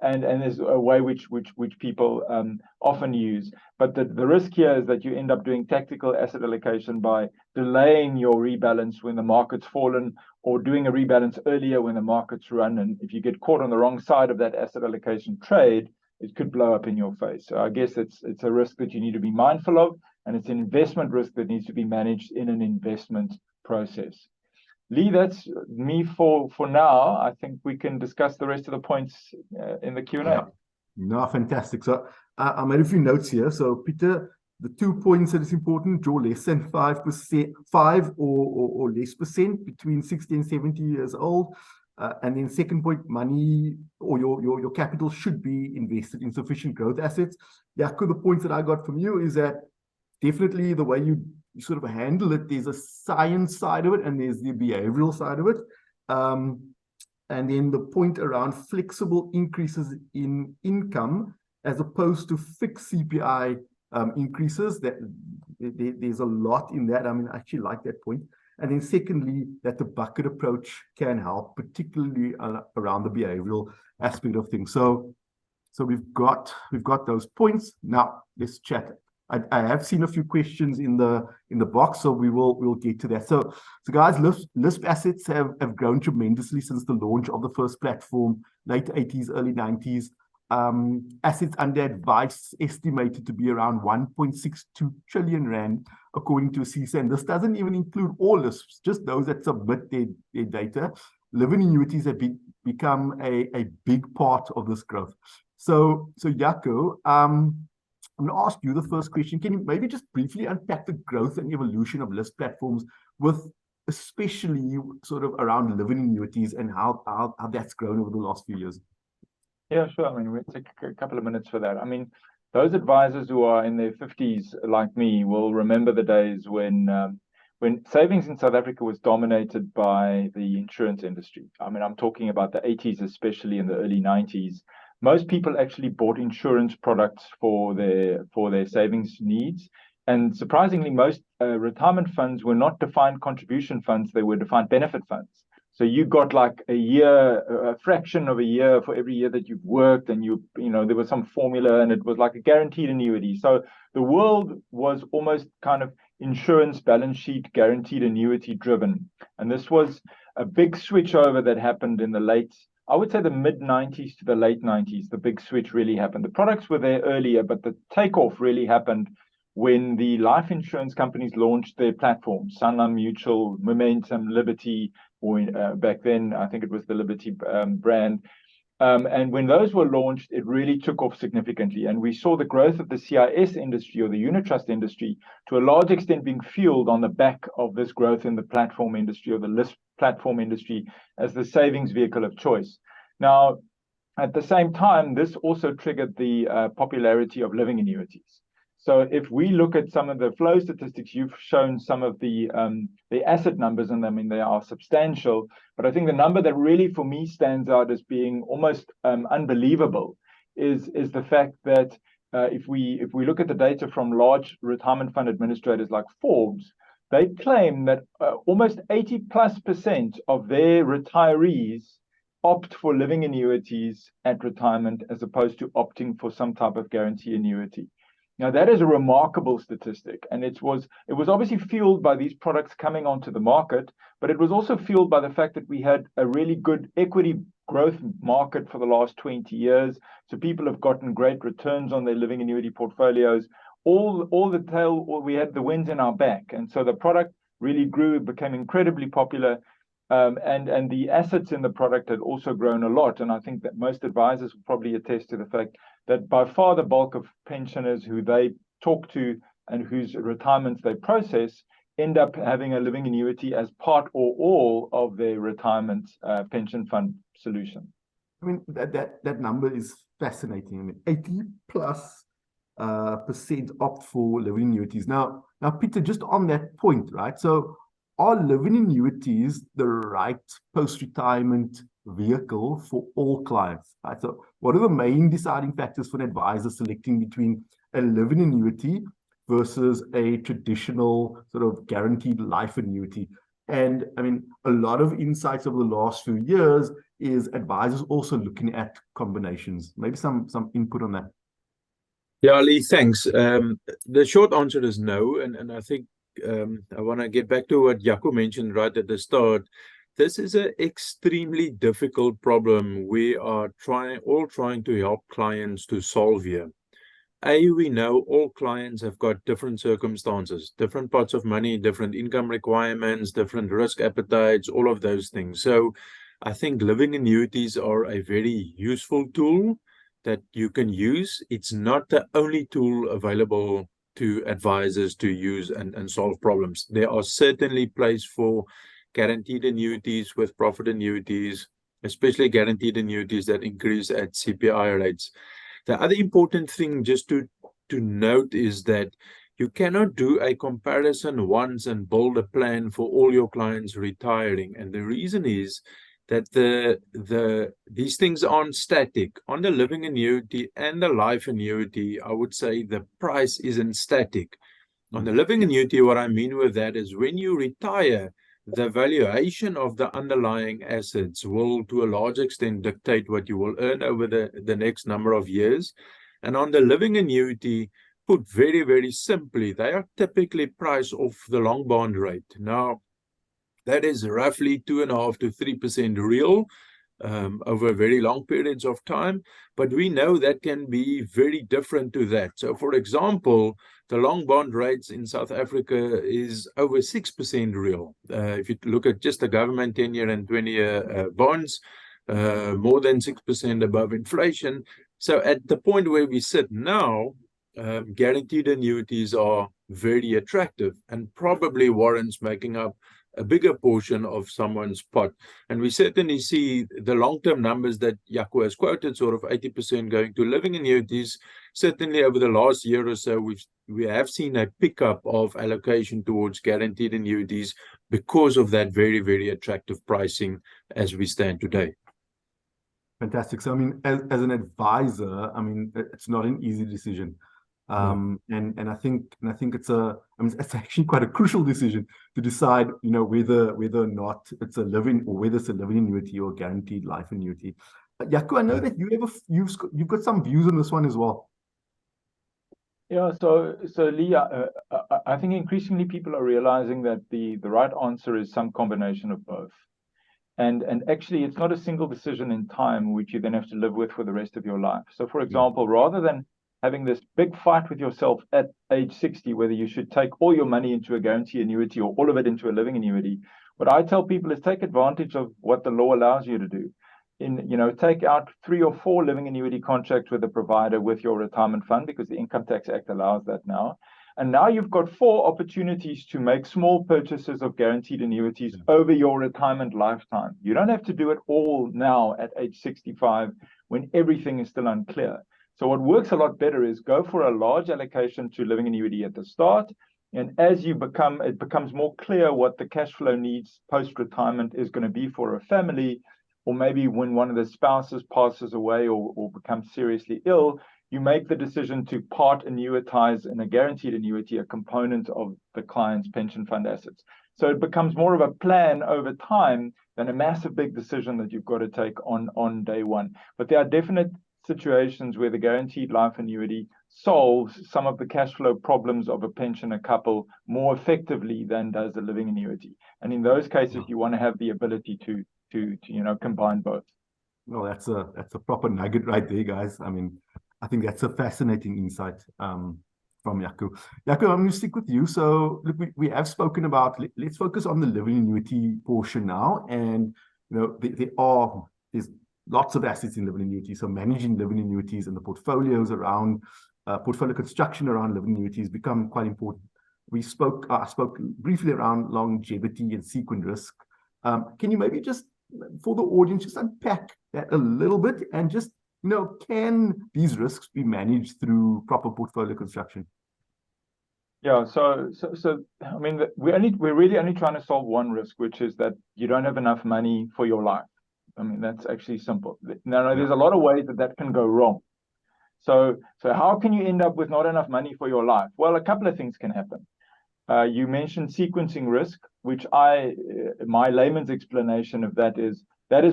and there's a way which people often use. But the risk here is that you end up doing tactical asset allocation by delaying your rebalance when the market's fallen, or doing a rebalance earlier when the market's run. And if you get caught on the wrong side of that asset allocation trade, it could blow up in your face. So I guess it's a risk that you need to be mindful of, and it's an investment risk that needs to be managed in an investment process. Leigh, that's me for now. I think we can discuss the rest of the points in the Q&A. Yeah. No, fantastic. So I made a few notes here. So Pieter, the 2 points that is important: draw less than 5%, 5 or less percent between 60 and 70 years old. And then second point, money or your capital should be invested in sufficient growth assets. Jaco, the points that I got from you is that definitely the way you sort of handle it, there's a science side of it and there's the behavioral side of it. And then the point around flexible increases in income as opposed to fixed CPI increases, that there's a lot in that. I mean, I actually like that point. And then secondly, that the bucket approach can help, particularly around the behavioral aspect of things. So we've got those points. Now let's chat. I have seen a few questions in the box, so we'll get to that. So guys, LISP assets have grown tremendously since the launch of the first platform, late 80s, early 90s. Assets under advice estimated to be around 1.62 trillion rand, according to CISA. And this doesn't even include all LISPs, just those that submit their data. Living annuities have become a big part of this growth. So Jaco, I'm going to ask you the first question. Can you maybe just briefly unpack the growth and evolution of LISP platforms, with especially sort of around living annuities and how that's grown over the last few years? Yeah, sure. I mean, we'll take a couple of minutes for that. I mean, those advisors who are in their 50s like me will remember the days when savings in South Africa was dominated by the insurance industry. I mean, I'm talking about the 80s, especially in the early 90s. Most people actually bought insurance products for their savings needs. And surprisingly, most retirement funds were not defined contribution funds, they were defined benefit funds. So you got like a fraction of a year for every year that you've worked, and you know, there was some formula, and it was like a guaranteed annuity. So the world was almost kind of insurance balance sheet guaranteed annuity driven. And this was a big switch over that happened in the I would say the mid-90s to the late 90s. The big switch really happened. The products were there earlier, but the takeoff really happened when the life insurance companies launched their platforms, Sanlam Mutual, Momentum, Liberty, or back then, I think it was the Liberty brand. And when those were launched, it really took off significantly. And we saw the growth of the CIS industry, or the unit trust industry, to a large extent being fueled on the back of this growth in the platform industry, or the LISP platform industry, as the savings vehicle of choice. Now, at the same time, this also triggered the popularity of living annuities. So if we look at some of the flow statistics, you've shown some of the asset numbers, and I mean, they are substantial. But I think the number that really, for me, stands out as being almost unbelievable is the fact that if we look at the data from large retirement fund administrators like Forbes, they claim that almost 80+% of their retirees opt for living annuities at retirement, as opposed to opting for some type of guarantee annuity. Now, that is a remarkable statistic, and it was obviously fueled by these products coming onto the market, but it was also fueled by the fact that we had a really good equity growth market for the last 20 years. So people have gotten great returns on their living annuity portfolios. We had the winds in our back, and so the product really grew, it became incredibly popular. And the assets in the product had also grown a lot. And I think that most advisors will probably attest to the fact that by far the bulk of pensioners who they talk to and whose retirements they process end up having a living annuity as part or all of their retirement pension fund solution. I mean, that number is fascinating. I mean, 80+% opt for living annuities. Now, Pieter, just on that point, right? So are living annuities the right post-retirement vehicle for all clients, right? So what are the main deciding factors for an advisor selecting between a living annuity versus a traditional sort of guaranteed life annuity? And I mean, a lot of insights over the last few years is advisors also looking at combinations. Maybe some input on that. Yeah, Leigh, thanks. The short answer is no, and I think I want to get back to what Jaco mentioned right at the start. This is an extremely difficult problem we are all trying to help clients to solve here. We know all clients have got different circumstances, different pots of money, different income requirements, different risk appetites, all of those things. So I think living annuities are a very useful tool that you can use. It's not the only tool available to advisors to use and solve problems. There are certainly places for guaranteed annuities with profit annuities, especially guaranteed annuities that increase at CPI rates. The other important thing just to note is that you cannot do a comparison once and build a plan for all your clients retiring. And the reason is that these things aren't static. On the living annuity and the life annuity, I would say the price isn't static. On the living annuity, what I mean with that is when you retire, the valuation of the underlying assets will, to a large extent, dictate what you will earn over the next number of years. And on the living annuity, put very, very simply, they are typically priced off the long bond rate. Now, that is roughly 2.5% to 3% real over very long periods of time. But we know that can be very different to that. So, for example, the long bond rates in South Africa is over 6% real. If you look at just the government 10-year and 20-year bonds, more than 6% above inflation. So at the point where we sit now, guaranteed annuities are very attractive and probably warrants making up a bigger portion of someone's pot. And we certainly see the long-term numbers that Jaco has quoted, sort of 80% going to living annuities. Certainly over the last year or so, we have seen a pickup of allocation towards guaranteed annuities because of that very, very attractive pricing as we stand today. Fantastic. So, I mean, as an advisor, I mean, it's not an easy decision. And I think it's actually quite a crucial decision to decide, whether or not it's a living annuity or a guaranteed life annuity. Jaco, I know that you've got some views on this one as well. Yeah, so Leigh, I think increasingly people are realizing that the right answer is some combination of both. And actually, it's not a single decision in time which you then have to live with for the rest of your life. So, for example, rather than having this big fight with yourself at age 60, whether you should take all your money into a guarantee annuity or all of it into a living annuity, what I tell people is take advantage of what the law allows you to do. Take out 3 or 4 living annuity contracts with a provider with your retirement fund, because the Income Tax Act allows that now. And now you've got 4 opportunities to make small purchases of guaranteed annuities over your retirement lifetime. You don't have to do it all now at age 65 when everything is still unclear. So what works a lot better is go for a large allocation to living annuity at the start. And as it becomes more clear what the cash flow needs post-retirement is going to be for a family, or maybe when one of the spouses passes away or becomes seriously ill, you make the decision to part annuitize in a guaranteed annuity a component of the client's pension fund assets. So it becomes more of a plan over time than a massive big decision that you've got to take on day one. But there are definite situations where the guaranteed life annuity solves some of the cash flow problems of a pensioner couple more effectively than does a living annuity. And in those cases, you want to have the ability to combine both. Well, that's a proper nugget right there, guys. I mean, I think that's a fascinating insight from Jaco. Jaco, I'm going to stick with you. So look, we have spoken about, let's focus on the living annuity portion now. And, there's lots of assets in living annuities. So managing living annuities and the portfolios around, portfolio construction around living annuities become quite important. I spoke briefly around longevity and sequent risk. Can you maybe just, for the audience, just unpack that a little bit and just, can these risks be managed through proper portfolio construction? Yeah, so I mean, we're really only trying to solve one risk, which is that you don't have enough money for your life. I mean, that's actually simple. Now, there's a lot of ways that can go wrong. So how can you end up with not enough money for your life? Well, a couple of things can happen. You mentioned sequencing risk, which my layman's explanation of that is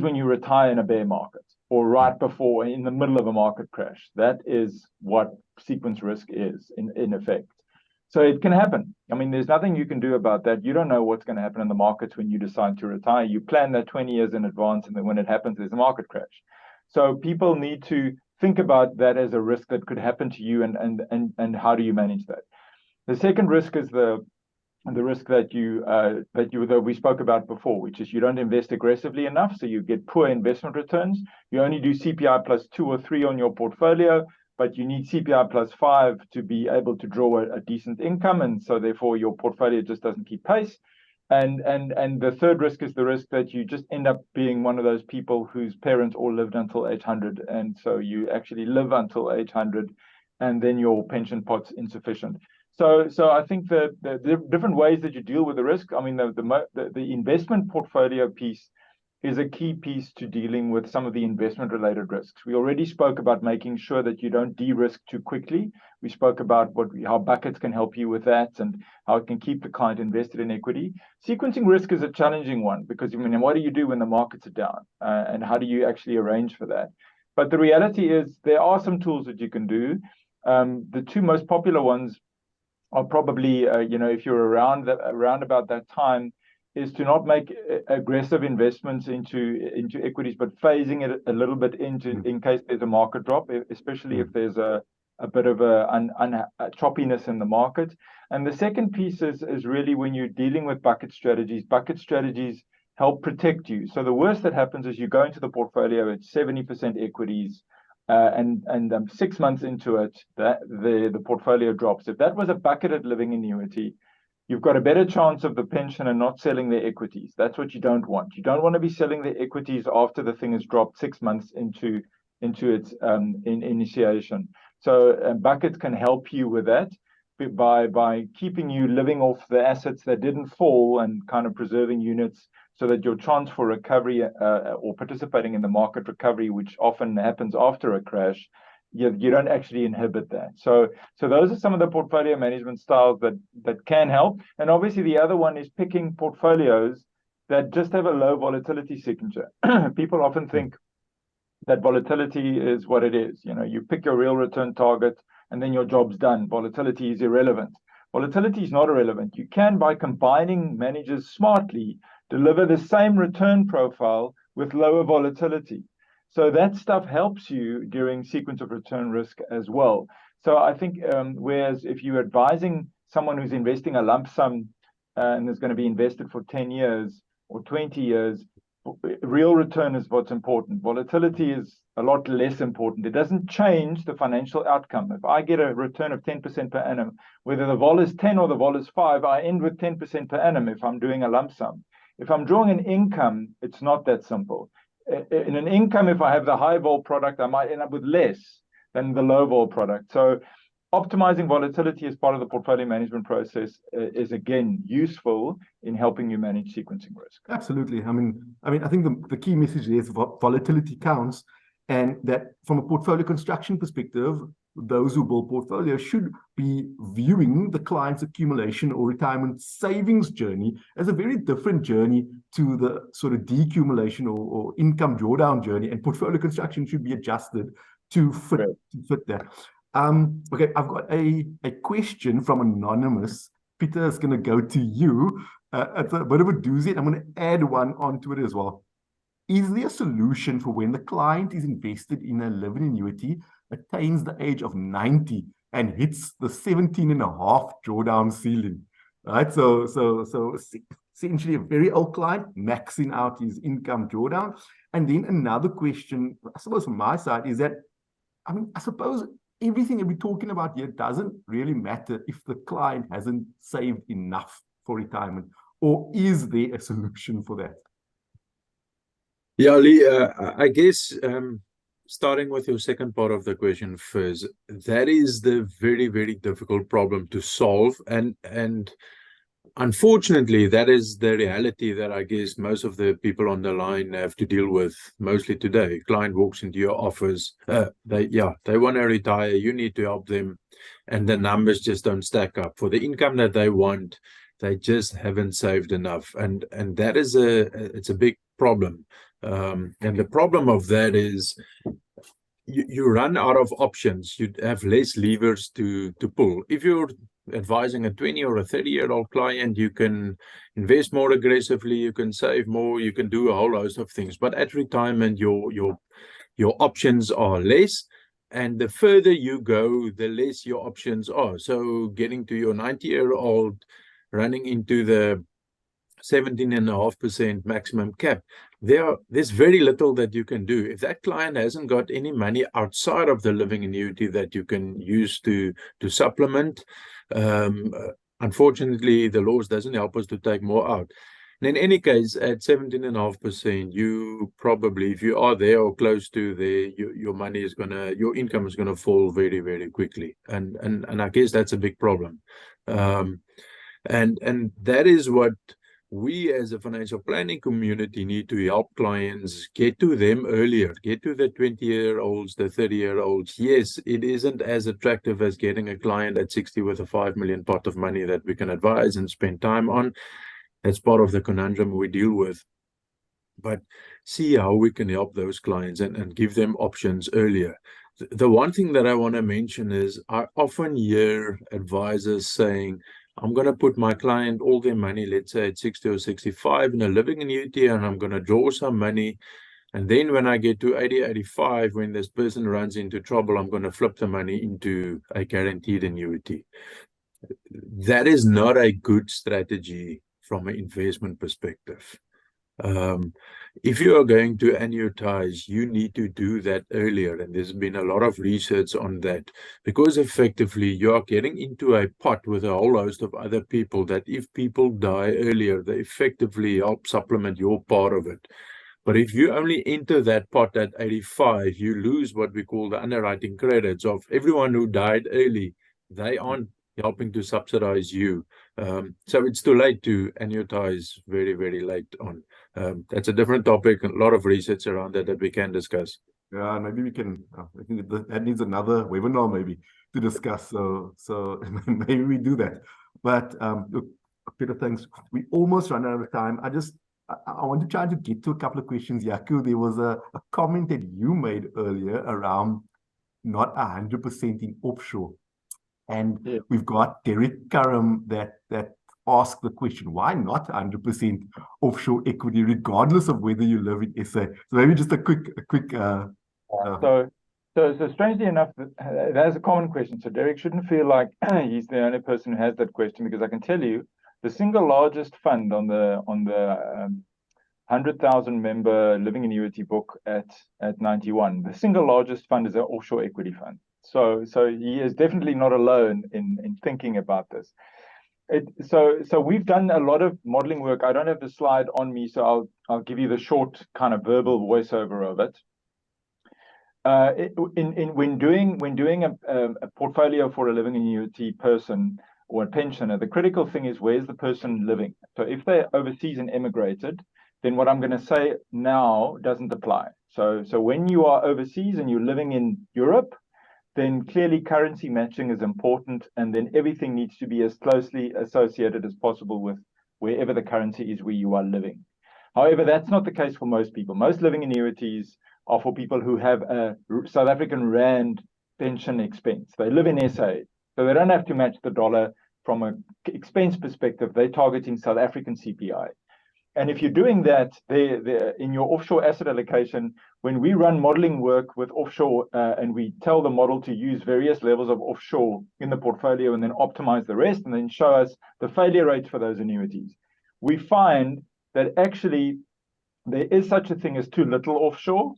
when you retire in a bear market or right before, in the middle of a market crash. That is what sequence risk is in effect. So it can happen. I mean, there's nothing you can do about that. You don't know what's going to happen in the markets when you decide to retire. You plan that 20 years in advance, and then when it happens, there's a market crash. So people need to think about that as a risk that could happen to you, and how do you manage that? The second risk is the risk that we spoke about before, which is you don't invest aggressively enough, so you get poor investment returns. You only do CPI plus 2 or 3 on your portfolio, but you need CPI plus 5 to be able to draw a decent income, and so therefore your portfolio just doesn't keep pace. And the third risk is the risk that you just end up being one of those people whose parents all lived until 800, and so you actually live until 800, and then your pension pot's insufficient. So I think the different ways that you deal with the risk. I mean, the investment portfolio piece is a key piece to dealing with some of the investment related risks. We already spoke about making sure that you don't de-risk too quickly. We spoke about how buckets can help you with that and how it can keep the client invested in equity. Sequencing risk is a challenging one because, I mean, what do you do when the markets are down? And how do you actually arrange for that? But the reality is there are some tools that you can do. The two most popular ones are probably, if you're around about that time, is to not make aggressive investments into equities, but phasing it a little bit in case there's a market drop, especially if there's a bit of a choppiness in the market. And the second piece is really when you're dealing with bucket strategies. Bucket strategies help protect you. So the worst that happens is you go into the portfolio at 70% equities, and 6 months into it, the portfolio drops. If that was a bucketed living annuity, you've got a better chance of the pensioner not selling their equities. That's what you don't want. You don't want to be selling their equities after the thing has dropped 6 months into its initiation. So buckets can help you with that by keeping you living off the assets that didn't fall and kind of preserving units so that your chance for recovery or participating in the market recovery, which often happens after a crash, you don't actually inhibit that. So those are some of the portfolio management styles that can help. And obviously the other one is picking portfolios that just have a low volatility signature. People often think that volatility is what it is. You pick your real return target and then your job's done. Volatility is irrelevant. Volatility is not irrelevant. You can, by combining managers smartly, deliver the same return profile with lower volatility. So that stuff helps you during sequence of return risk as well. So I think whereas if you're advising someone who's investing a lump sum and is going to be invested for 10 years or 20 years, real return is what's important. Volatility is a lot less important. It doesn't change the financial outcome. If I get a return of 10% per annum, whether the vol is 10 or the vol is 5, I end with 10% per annum if I'm doing a lump sum. If I'm drawing an income, it's not that simple. In an income, if I have the high vol product, I might end up with less than the low vol product. So optimizing volatility as part of the portfolio management process is again useful in helping you manage sequencing risk. Absolutely. I mean, I think the key message is volatility counts, and that from a portfolio construction perspective, those who build portfolios should be viewing the client's accumulation or retirement savings journey as a very different journey to the sort of decumulation or income drawdown journey, and portfolio construction should be adjusted to fit that. Okay, I've got a question from Anonymous. Pieter, is going to go to you. It's a bit of a doozy. I'm going to add one onto it as well. Is there a solution for when the client is invested in a living annuity, attains the age of 90 and hits the 17.5 drawdown ceiling? Right, so essentially a very old client maxing out his income drawdown. And then another question, I suppose from my side, is that, I mean, I suppose everything that we're talking about here doesn't really matter if the client hasn't saved enough for retirement, or is there a solution for that? Yeah, Leigh, I guess starting with your second part of the question first, that is the very, very difficult problem to solve. And Unfortunately, that is the reality that I guess most of the people on the line have to deal with mostly today. Client walks into your office, they want to retire, you need to help them, and the numbers just don't stack up. For the income that they want, they just haven't saved enough. And that is it's a big problem. And the problem of that is you run out of options. You have less levers to pull. If you're advising a 20 or a 30-year-old client, you can invest more aggressively, you can save more, you can do a whole host of things. But at retirement, your options are less, and the further you go, the less your options are. So getting to your 90-year-old, running into the 17.5% maximum cap, there's very little that you can do. If that client hasn't got any money outside of the living annuity that you can use to supplement, unfortunately, the laws doesn't help us to take more out. And in any case, at 17.5%, you probably, if you are there or close to there, your income is gonna fall very, very quickly. And I guess that's a big problem. And that is what we as a financial planning community need to help clients get to them earlier, get to the 20-year-olds, the 30-year-olds. Yes, it isn't as attractive as getting a client at 60 with a 5 million pot of money that we can advise and spend time on. That's part of the conundrum we deal with. But see how we can help those clients and give them options earlier. The one thing that I want to mention is I often hear advisors saying, I'm going to put my client all their money, let's say at 60 or 65 in a living annuity, and I'm going to draw some money. And then when I get to 80, 85, when this person runs into trouble, I'm going to flip the money into a guaranteed annuity. That is not a good strategy from an investment perspective. If you are going to annuitize, you need to do that earlier. And there's been a lot of research on that, because effectively you are getting into a pot with a whole host of other people that if people die earlier, they effectively help supplement your part of it. But if you only enter that pot at 85, you lose what we call the underwriting credits of everyone who died early. They aren't helping to subsidize you. So it's too late to annuitize very, very late on. That's a different topic, a lot of research around that we can discuss. Yeah, maybe we can, I think that needs another webinar maybe to discuss. So maybe we do that. But look, Pieter, thanks. We almost run out of time. I want to try to get to a couple of questions. Jaco, there was a comment that you made earlier around not 100% in offshore. And we've got Derek Curran that asked the question, why not 100% offshore equity, regardless of whether you live in SA? So maybe just a quick. So strangely enough, that is a common question. So Derek shouldn't feel like he's the only person who has that question, because I can tell you the single largest fund on the 100,000 member living annuity book at 91, the single largest fund is an offshore equity fund. So he is definitely not alone in thinking about this. So we've done a lot of modeling work. I don't have the slide on me, so I'll give you the short kind of verbal voiceover of it. When doing a portfolio for a living annuity person or a pensioner, the critical thing is, where's the person living? So if they're overseas and emigrated, then what I'm going to say now doesn't apply. So when you are overseas and you're living in Europe, then clearly currency matching is important, and then everything needs to be as closely associated as possible with wherever the currency is where you are living. However, that's not the case for most people. Most living annuities are for people who have a South African Rand pension expense. They live in SA, so they don't have to match the dollar from an expense perspective. They're targeting South African CPI. And if you're doing that in your offshore asset allocation, when we run modeling work with offshore and we tell the model to use various levels of offshore in the portfolio and then optimize the rest and then show us the failure rates for those annuities, we find that actually there is such a thing as too little offshore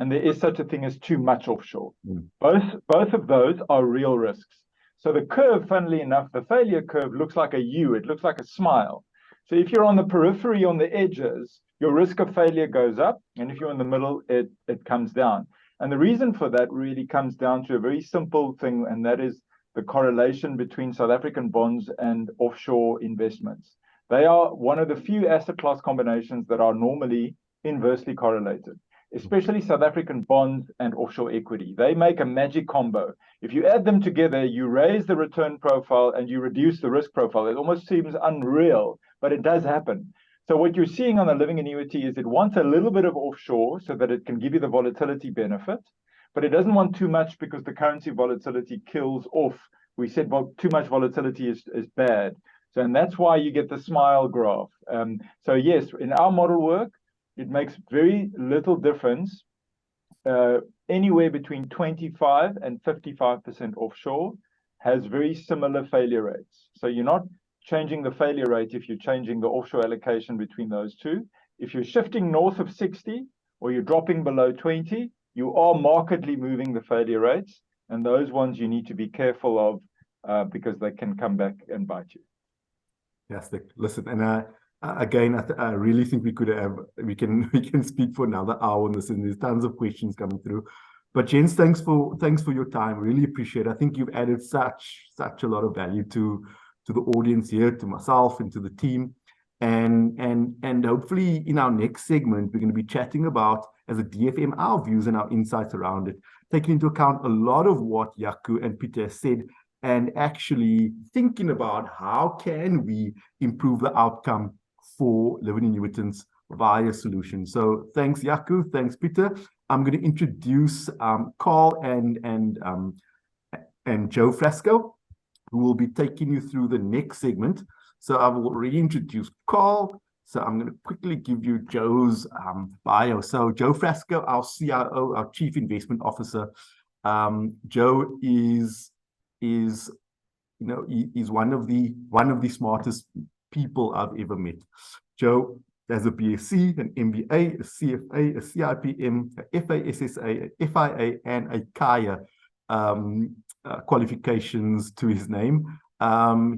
and there is such a thing as too much offshore. Both of those are real risks. So the curve, funnily enough, the failure curve looks like a U. It looks like a smile. So if you're on the periphery, on the edges, your risk of failure goes up. And if you're in the middle, it comes down. And the reason for that really comes down to a very simple thing, and that is the correlation between South African bonds and offshore investments. They are one of the few asset class combinations that are normally inversely correlated, especially South African bonds and offshore equity. They make a magic combo. If you add them together, you raise the return profile and you reduce the risk profile. It almost seems unreal, but it does happen. So what you're seeing on a living annuity is it wants a little bit of offshore so that it can give you the volatility benefit, but it doesn't want too much because the currency volatility kills off. We said, well, too much volatility is bad. So, and that's why you get the smile graph. So yes, in our model work, it makes very little difference. Anywhere between 25 and 55% offshore has very similar failure rates. So you're not changing the failure rate if you're changing the offshore allocation between those two. If you're shifting north of 60 or you're dropping below 20, you are markedly moving the failure rates. And those ones you need to be careful of because they can come back and bite you. Fantastic. Listen, and again, I really think we can speak for another hour on this, and there's tons of questions coming through. But Jens, thanks for your time. Really appreciate it. I think you've added such a lot of value to the audience here, to myself and to the team. And hopefully in our next segment, we're going to be chatting about, as a DFM, our views and our insights around it, taking into account a lot of what Jaco and Pieter said, and actually thinking about how can we improve the outcome for living annuitants via solutions. So thanks, Jaco. Thanks, Pieter. I'm going to introduce Carl and Joao Frasco, who will be taking you through the next segment. So I've already introduced Carl. So I'm going to quickly give you Joe's bio. So Joao Frasco, our CIO, our Chief Investment Officer. Joe is one of the smartest people I've ever met. Joe has a BSc, an MBA, a CFA, a CIPM, a FASSA, a FIA, and a KAYA qualifications to his name.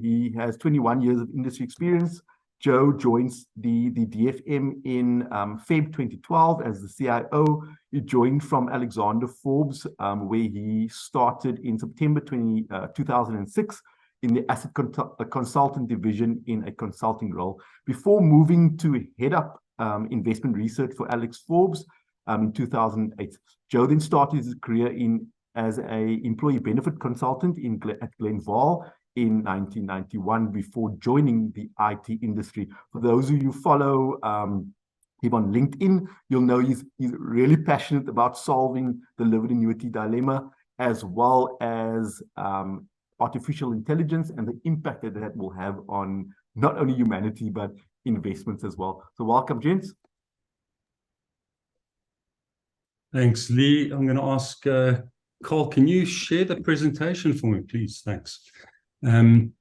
He has 21 years of industry experience. Joe joins the DFM in Feb 2012 as the CIO. He joined from Alexander Forbes, where he started in September 2006 in the asset consultant division in a consulting role, before moving to head up investment research for Alex Forbes in 2008. Joe then started his career as an employee benefit consultant at Glenval in 1991 before joining the IT industry. For those of you who follow him on LinkedIn, you'll know he's really passionate about solving the living annuity dilemma, as well as artificial intelligence and the impact that will have on not only humanity, but investments as well. So welcome, gents. Thanks, Leigh. I'm going to ask Carl, can you share the presentation for me, please? Thanks. And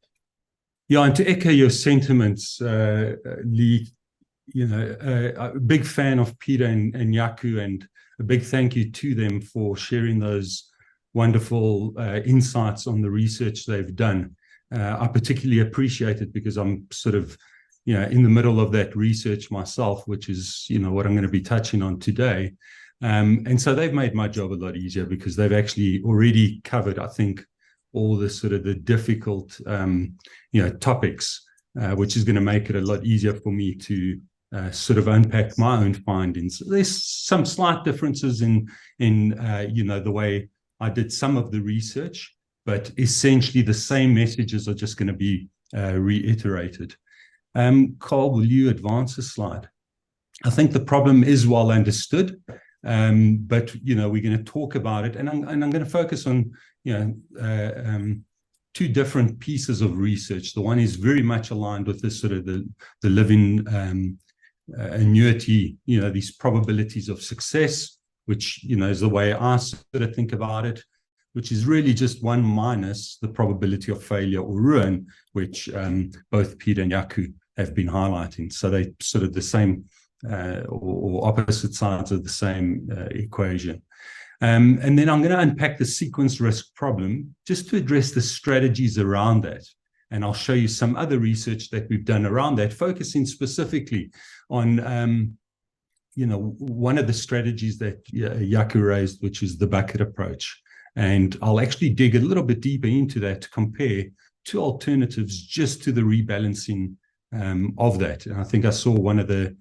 to echo your sentiments, Leigh, a big fan of Pieter and Jaco, and a big thank you to them for sharing those wonderful insights on the research they've done. I particularly appreciate it because I'm sort of, in the middle of that research myself, which is, what I'm going to be touching on today. And so they've made my job a lot easier because they've actually already covered, I think, all the sort of the difficult, topics, which is going to make it a lot easier for me to sort of unpack my own findings. There's some slight differences in the way I did some of the research, but essentially the same messages are just going to be reiterated. Carl, will you advance a slide? I think the problem is well understood, but we're going to talk about it, and I'm going to focus on two different pieces of research. The one is very much aligned with this sort of the living annuity, these probabilities of success, which is the way I sort of think about it, which is really just one minus the probability of failure or ruin, which both Pieter and Jaco have been highlighting. So they sort of the same or opposite sides of the same equation. And then I'm going to unpack the sequence risk problem just to address the strategies around that. And I'll show you some other research that we've done around that, focusing specifically on, one of the strategies that Jaco raised, which is the bucket approach. And I'll actually dig a little bit deeper into that to compare two alternatives just to the rebalancing of that. And I think I saw one of the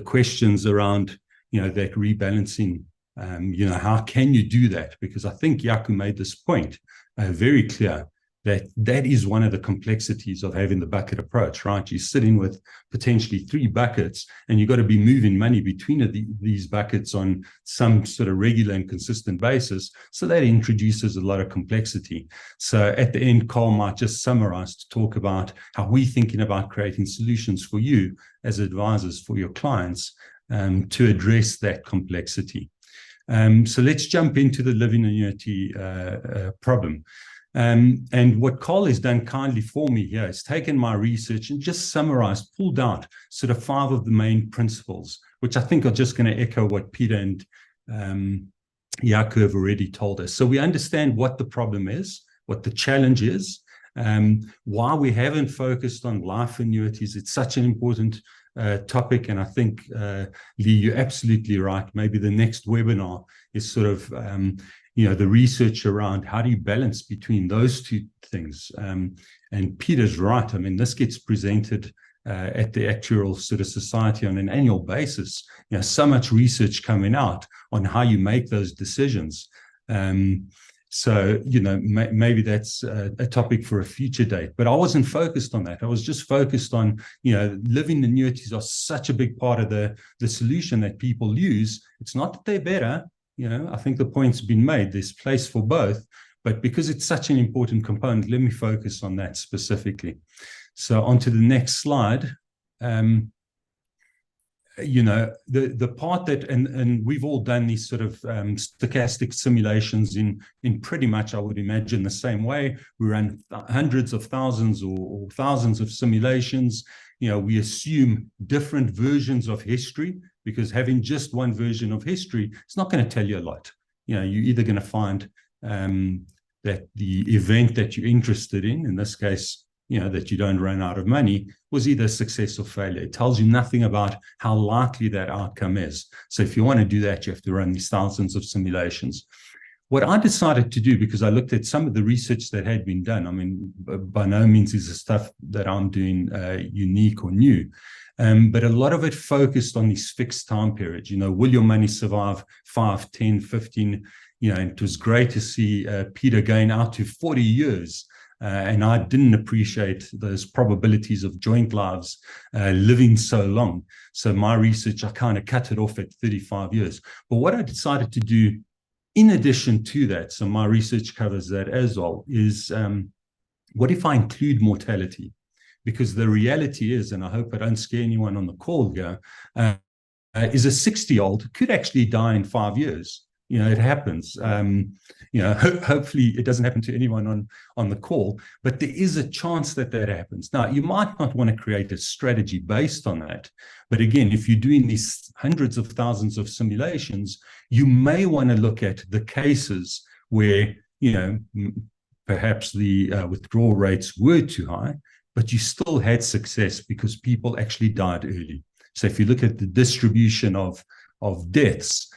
questions around, that rebalancing, how can you do that? Because I think Jaco made this point very clear that is one of the complexities of having the bucket approach, right? You're sitting with potentially 3 buckets, and you've got to be moving money between these buckets on some sort of regular and consistent basis. So that introduces a lot of complexity. So at the end, Carl might just summarize to talk about how we're thinking about creating solutions for you as advisors for your clients to address that complexity. So let's jump into the living annuity problem. And what Carl has done kindly for me here is taken my research and just summarized, pulled out sort of 5 of the main principles, which I think are just going to echo what Pieter and Jaco have already told us. So we understand what the problem is, what the challenge is, why we haven't focused on life annuities. It's such an important topic, and I think, Leigh, you're absolutely right. Maybe the next webinar is sort of the research around how do you balance between those two things. And Pieter's right. I mean, this gets presented at the actual sort of society on an annual basis. So much research coming out on how you make those decisions. So, maybe that's a topic for a future date. But I wasn't focused on that. I was just focused on, living annuities are such a big part of the solution that people use. It's not that they're better. I think the point's been made. There's place for both. But because it's such an important component, let me focus on that specifically. So on to the next slide. The part that, and we've all done these sort of stochastic simulations in pretty much, I would imagine, the same way. We run hundreds of thousands or thousands of simulations. We assume different versions of history, because having just one version of history, it's not going to tell you a lot. You're either going to find that the event that you're interested in this case, that you don't run out of money, was either success or failure. It tells you nothing about how likely that outcome is. So if you want to do that, you have to run these thousands of simulations. What I decided to do, because I looked at some of the research that had been done, I mean, by no means is the stuff that I'm doing unique or new, but a lot of it focused on these fixed time periods. Will your money survive 5, 10, 15? And it was great to see Pieter going out to 40 years. And I didn't appreciate those probabilities of joint lives living so long. So my research, I kind of cut it off at 35 years. But what I decided to do in addition to that, so my research covers that as well, is what if I include mortality? Because the reality is, and I hope I don't scare anyone on the call here, is a 60-year-old could actually die in 5 years. It happens. Hopefully it doesn't happen to anyone on the call, but there is a chance that happens. Now, you might not want to create a strategy based on that. But again, if you're doing these hundreds of thousands of simulations, you may want to look at the cases where, perhaps the withdrawal rates were too high, but you still had success because people actually died early. So if you look at the distribution of deaths,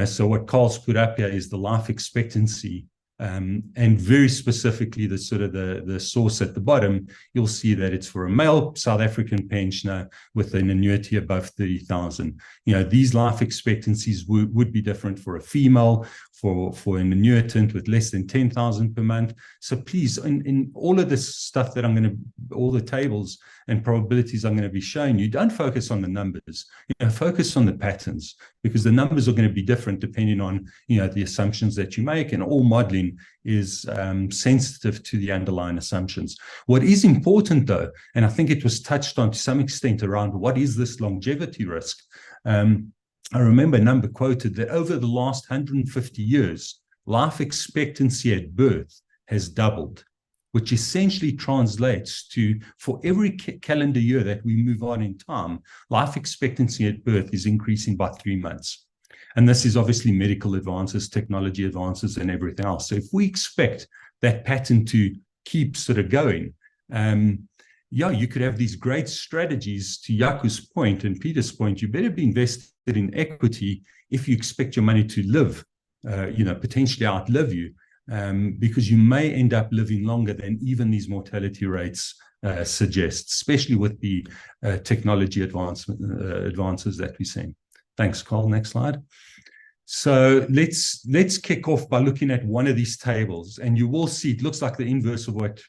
so what Carl's put up here is the life expectancy, and very specifically the sort of the source at the bottom. You'll see that it's for a male South African pensioner with an annuity above 30,000. These life expectancies would be different for a female, for an annuitant with less than 10,000 per month. So please, in all of this stuff that all the tables and probabilities I'm going to be showing you, don't focus on the numbers. Focus on the patterns, because the numbers are going to be different depending on the assumptions that you make, and all modeling is sensitive to the underlying assumptions. What is important though, and I think it was touched on to some extent around what is this longevity risk. I remember a number quoted that over the last 150 years, life expectancy at birth has doubled, which essentially translates to, for every calendar year that we move on in time, life expectancy at birth is increasing by 3 months. And this is obviously medical advances, technology advances, and everything else. So if we expect that pattern to keep sort of going, you could have these great strategies. To Jaco's point and Pieter's point, you better be invested in equity if you expect your money to live potentially outlive you, because you may end up living longer than even these mortality rates suggest, especially with the technology advances that we're seeing. Thanks, Carl. Next slide. So let's kick off by looking at one of these tables, and you will see it looks like the inverse of what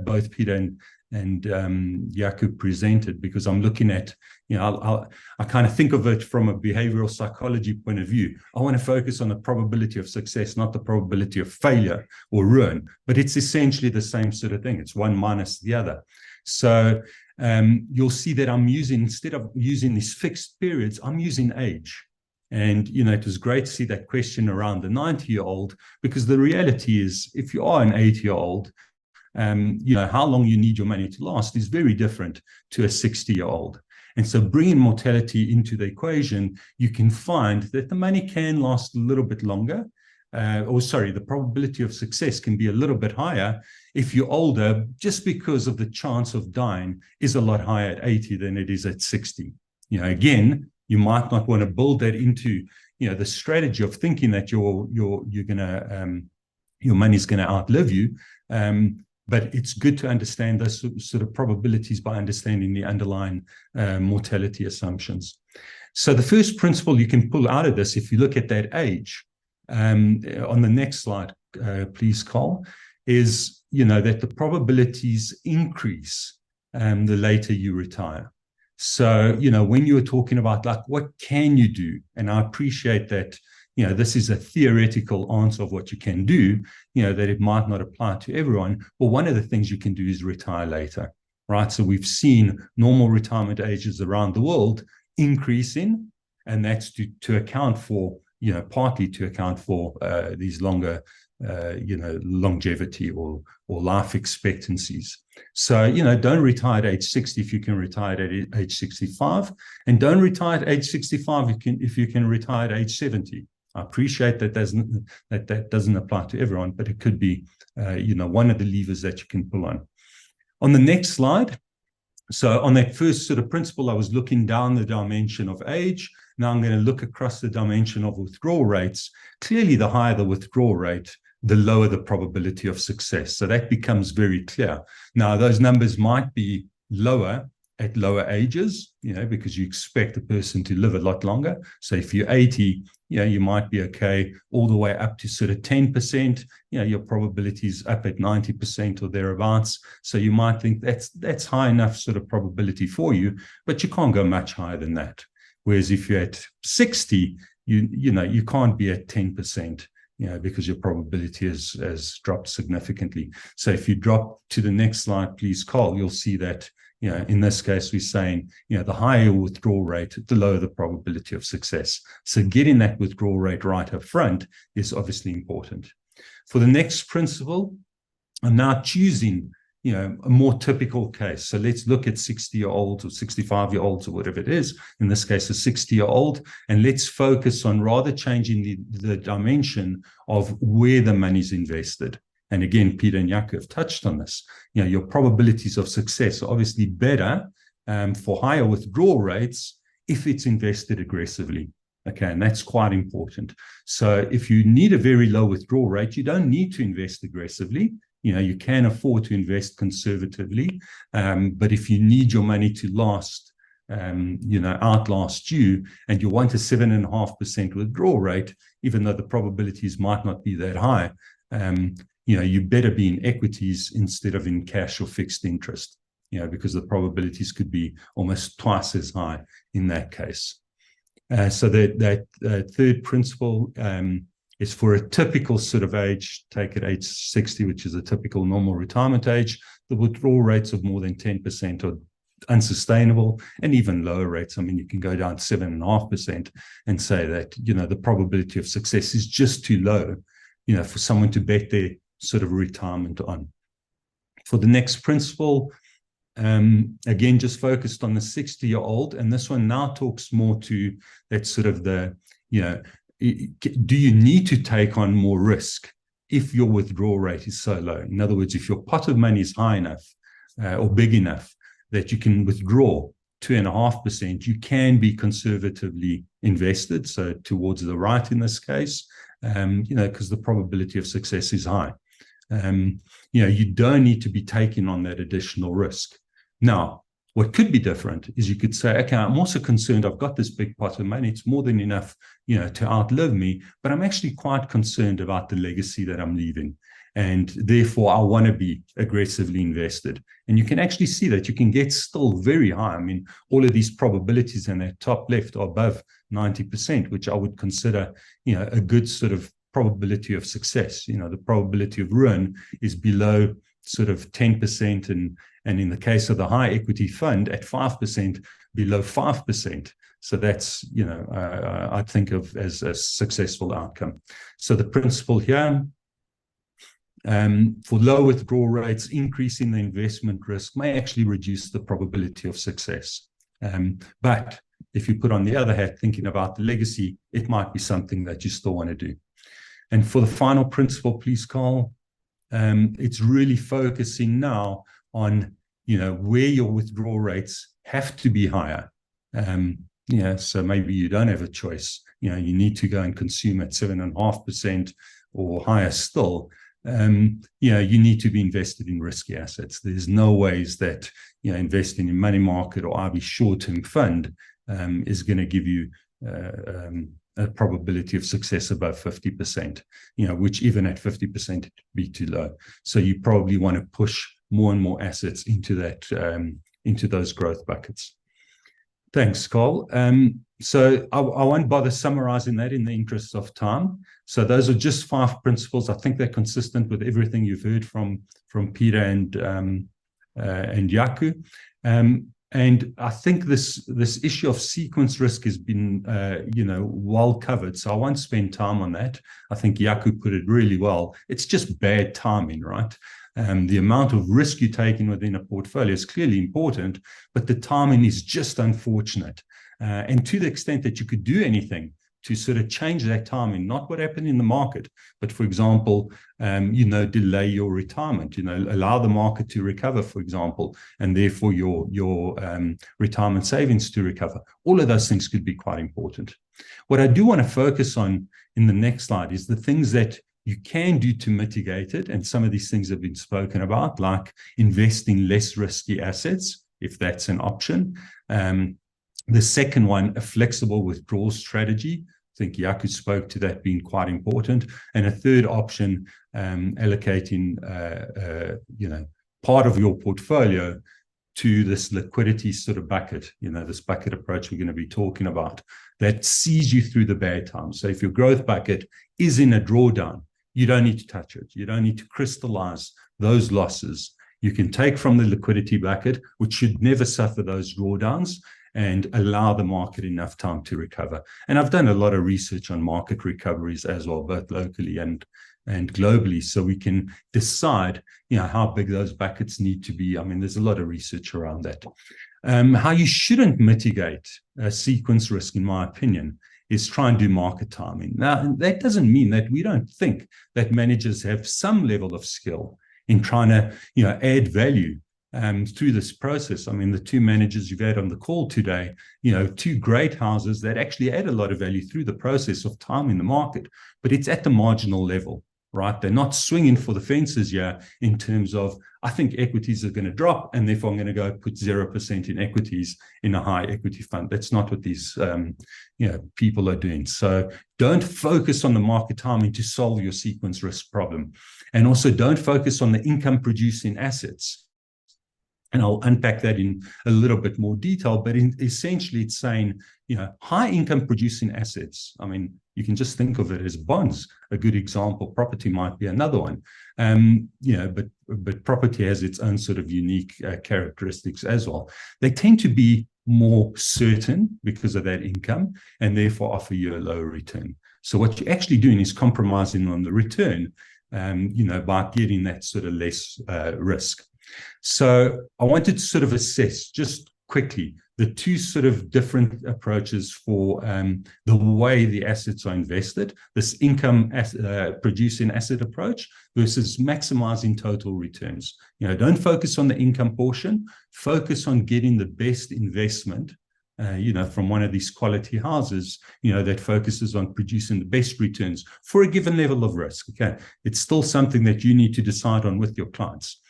both Pieter and Jaco presented, because I'm looking at, I kind of think of it from a behavioral psychology point of view. I want to focus on the probability of success, not the probability of failure or ruin, but it's essentially the same sort of thing. It's one minus the other. So you'll see that I'm using, instead of using these fixed periods, I'm using age. And, it was great to see that question around the 90-year-old, because the reality is, if you are an 80-year-old, how long you need your money to last is very different to a 60-year-old. And so bringing mortality into the equation, you can find that the money can last a little bit longer. The probability of success can be a little bit higher if you're older, just because of the chance of dying is a lot higher at 80 than it is at 60. Again, you might not want to build that into, the strategy of thinking that you're gonna your money's gonna outlive you. But it's good to understand those sort of probabilities by understanding the underlying mortality assumptions. So the first principle you can pull out of this, if you look at that age, on the next slide, please, Carl, is that the probabilities increase the later you retire. So, when you were talking about what can you do, and I appreciate that, this is a theoretical answer of what you can do, that it might not apply to everyone. Well, one of the things you can do is retire later, right? So we've seen normal retirement ages around the world increasing, and that's to account for, partly to account for these longer, longevity or life expectancies. So, don't retire at age 60 if you can retire at age 65, and don't retire at age 65 if you can retire at age 70. I appreciate that that doesn't apply to everyone, but it could be, one of the levers that you can pull on. On the next slide, so on that first sort of principle, I was looking down the dimension of age. Now I'm going to look across the dimension of withdrawal rates. Clearly, the higher the withdrawal rate, the lower the probability of success. So that becomes very clear. Now, those numbers might be lower at lower ages, because you expect a person to live a lot longer. So if you're 80, you might be okay all the way up to sort of 10%. Your probability is up at 90% or thereabouts. So you might think that's high enough sort of probability for you, but you can't go much higher than that. Whereas if you're at 60, you can't be at 10%. Because your probability has dropped significantly. So if you drop to the next slide, please, Carl, you'll see that, in this case, we're saying, the higher withdrawal rate, the lower the probability of success. So getting that withdrawal rate right up front is obviously important. For the next principle, I'm now choosing, a more typical case. So let's look at 60-year-olds or 65-year-olds or whatever it is, in this case, a 60-year-old, and let's focus on rather changing the dimension of where the money's invested. And again, Pieter and Jaco have touched on this. Your probabilities of success are obviously better for higher withdrawal rates if it's invested aggressively. Okay, and that's quite important. So if you need a very low withdrawal rate, you don't need to invest aggressively. You can afford to invest conservatively, but if you need your money to last, outlast you, and you want a 7.5% withdrawal rate, even though the probabilities might not be that high, you better be in equities instead of in cash or fixed interest, because the probabilities could be almost twice as high in that case. So that third principle is for a typical sort of age, take at age 60, which is a typical normal retirement age, the withdrawal rates of more than 10% are unsustainable, and even lower rates. I mean, you can go down to 7.5% and say that, the probability of success is just too low, for someone to bet their sort of retirement on. For the next principle, again, just focused on the 60-year-old, and this one now talks more to that sort of the, do you need to take on more risk if your withdrawal rate is so low? In other words, if your pot of money is high enough or big enough that you can withdraw 2.5%, you can be conservatively invested, so towards the right in this case, because the probability of success is high. You don't need to be taking on that additional risk. Now, what could be different is you could say, okay, I'm also concerned, I've got this big pot of money, it's more than enough, to outlive me, but I'm actually quite concerned about the legacy that I'm leaving. And therefore, I want to be aggressively invested. And you can actually see that you can get still very high. I mean, all of these probabilities in that top left are above 90%, which I would consider, a good sort of probability of success. The probability of ruin is below sort of 10%, and in the case of the high equity fund at 5%, below 5%. So that's, I think of as a successful outcome. So the principle here, for low withdrawal rates, increasing the investment risk may actually reduce the probability of success. But if you put on the other hat, thinking about the legacy, it might be something that you still want to do. And for the final principle, please, Carl, it's really focusing now on, where your withdrawal rates have to be higher. So maybe you don't have a choice. You need to go and consume at 7.5% or higher still. You need to be invested in risky assets. There's no ways that, investing in money market or IB short-term fund is going to give you a probability of success above 50%, which even at 50% would be too low. So you probably want to push more and more assets into that, into those growth buckets. Thanks, Carl. So I won't bother summarizing that in the interest of time. So those are just 5 principles. I think they're consistent with everything you've heard from Pieter and Jaco. And I think this issue of sequence risk has been, well covered. So I won't spend time on that. I think Jaco put it really well. It's just bad timing, right? The amount of risk you're taking within a portfolio is clearly important, but the timing is just unfortunate. And to the extent that you could do anything to sort of change that timing, not what happened in the market, but for example, delay your retirement, allow the market to recover, for example, and therefore your retirement savings to recover. All of those things could be quite important. What I do want to focus on in the next slide is the things that you can do to mitigate it. And some of these things have been spoken about, like investing less risky assets, if that's an option. The second one, a flexible withdrawal strategy. I think Jaco spoke to that being quite important. And a third option, allocating, part of your portfolio to this liquidity sort of bucket, this bucket approach we're going to be talking about, that sees you through the bad times. So if your growth bucket is in a drawdown, you don't need to touch it. You don't need to crystallize those losses. You can take from the liquidity bucket, which should never suffer those drawdowns, and allow the market enough time to recover. And I've done a lot of research on market recoveries as well, both locally and globally, so we can decide, how big those buckets need to be. I mean, there's a lot of research around that. How you shouldn't mitigate sequence risk, in my opinion, is try and do market timing. Now, that doesn't mean that we don't think that managers have some level of skill in trying to, add value through this process. I mean, the 2 managers you've had on the call today, 2 great houses that actually add a lot of value through the process of time in the market, but it's at the marginal level, right? They're not swinging for the fences here in terms of, I think equities are going to drop, and therefore I'm going to go put 0% in equities in a high equity fund. That's not what these people are doing. So don't focus on the market timing to solve your sequence risk problem. And also don't focus on the income producing assets. And I'll unpack that in a little bit more detail, but essentially it's saying, high income producing assets. I mean, you can just think of it as bonds, a good example. Property might be another one. But property has its own sort of unique characteristics as well. They tend to be more certain because of that income, and therefore offer you a lower return. So what you're actually doing is compromising on the return, by getting that sort of less risk. So I wanted to sort of assess just quickly the 2 sort of different approaches for the way the assets are invested, this income producing asset approach versus maximizing total returns. Don't focus on the income portion, focus on getting the best investment from one of these quality houses, that focuses on producing the best returns for a given level of risk. Okay, it's still something that you need to decide on with your clients.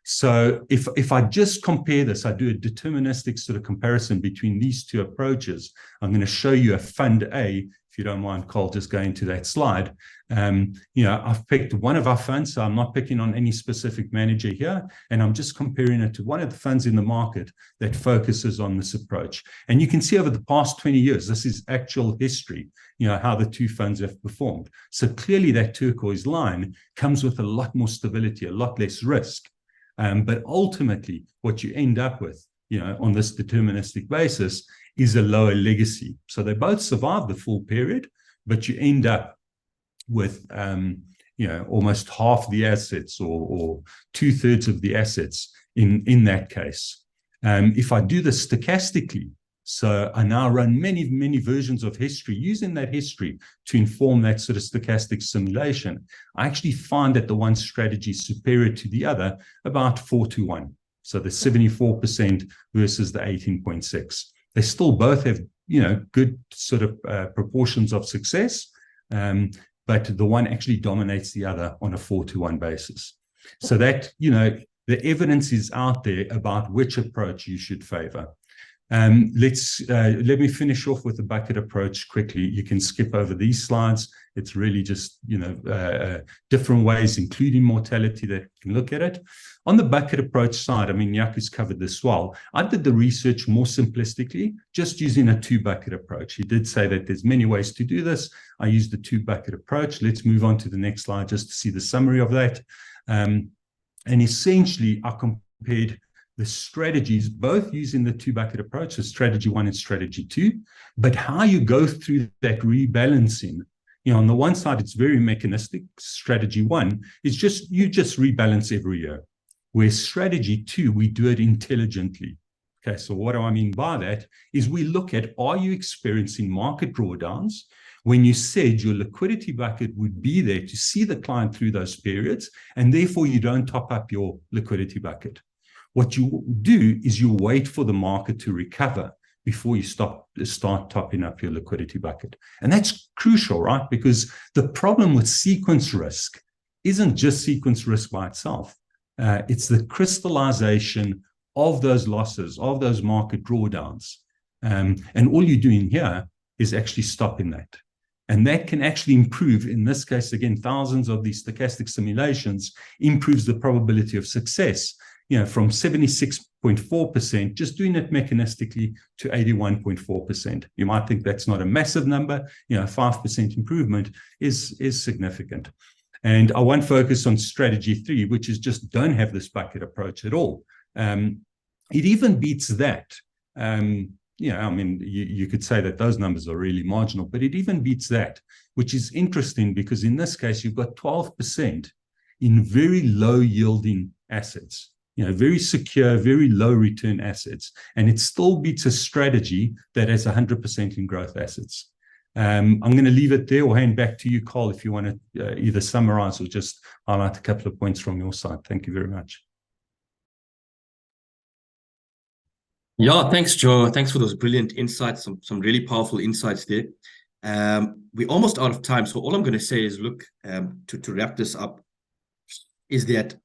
So if I just compare this, I do a deterministic sort of comparison between these two approaches. I'm going to show you a fund A. If you don't mind, Carl, just going to that slide. I've picked one of our funds, so I'm not picking on any specific manager here, and I'm just comparing it to one of the funds in the market that focuses on this approach. And you can see over the past 20 years, this is actual history, how the two funds have performed. So clearly that turquoise line comes with a lot more stability, a lot less risk. But ultimately, what you end up with, on this deterministic basis, is a lower legacy. So they both survive the full period, but you end up with, almost half the assets or 2/3 of the assets in that case. If I do this stochastically, so I now run many, many versions of history, using that history to inform that sort of stochastic simulation, I actually find that the one strategy is superior to the other about 4-1. So the 74% versus the 18.6. They still both have, good sort of proportions of success, but the one actually dominates the other on a 4-1 basis. So that, the evidence is out there about which approach you should favor. Let me finish off with the bucket approach quickly. You can skip over these slides. It's really just, different ways, including mortality, that you can look at it. On the bucket approach side, Jaco's covered this well. I did the research more simplistically, just using a 2-bucket approach. He did say that there's many ways to do this. I used the 2-bucket approach. Let's move on to the next slide just to see the summary of that. And essentially, I compared the strategies, both using the 2-bucket approach, so strategy 1 and strategy 2, but how you go through that rebalancing. On the one side, it's very mechanistic. Strategy 1 is you just rebalance every year. Where strategy 2, we do it intelligently. Okay, so what do I mean by that? Is we look at, are you experiencing market drawdowns when you said your liquidity bucket would be there to see the client through those periods, and therefore you don't top up your liquidity bucket. What you do is you wait for the market to recover before you start topping up your liquidity bucket. And that's crucial, right? Because the problem with sequence risk isn't just sequence risk by itself. It's the crystallization of those losses, of those market drawdowns. And all you're doing here is actually stopping that. And that can actually improve, in this case, again, thousands of these stochastic simulations, improves the probability of success, from 76.4%, just doing it mechanistically, to 81.4%. You might think that's not a massive number. 5% improvement is significant. And I won't focus on strategy 3, which is just don't have this bucket approach at all. It even beats that. You could say that those numbers are really marginal, but it even beats that, which is interesting because in this case, you've got 12% in very low yielding assets. Very secure, very low return assets. And it still beats a strategy that has 100% in growth assets. I'm going to leave it there or hand back to you, Carl, if you want to either summarize or just highlight a couple of points from your side. Thank you very much. Yeah, thanks, Joe. Thanks for those brilliant insights, some really powerful insights there. We're almost out of time. So all I'm going to say is, look, to wrap this up, is that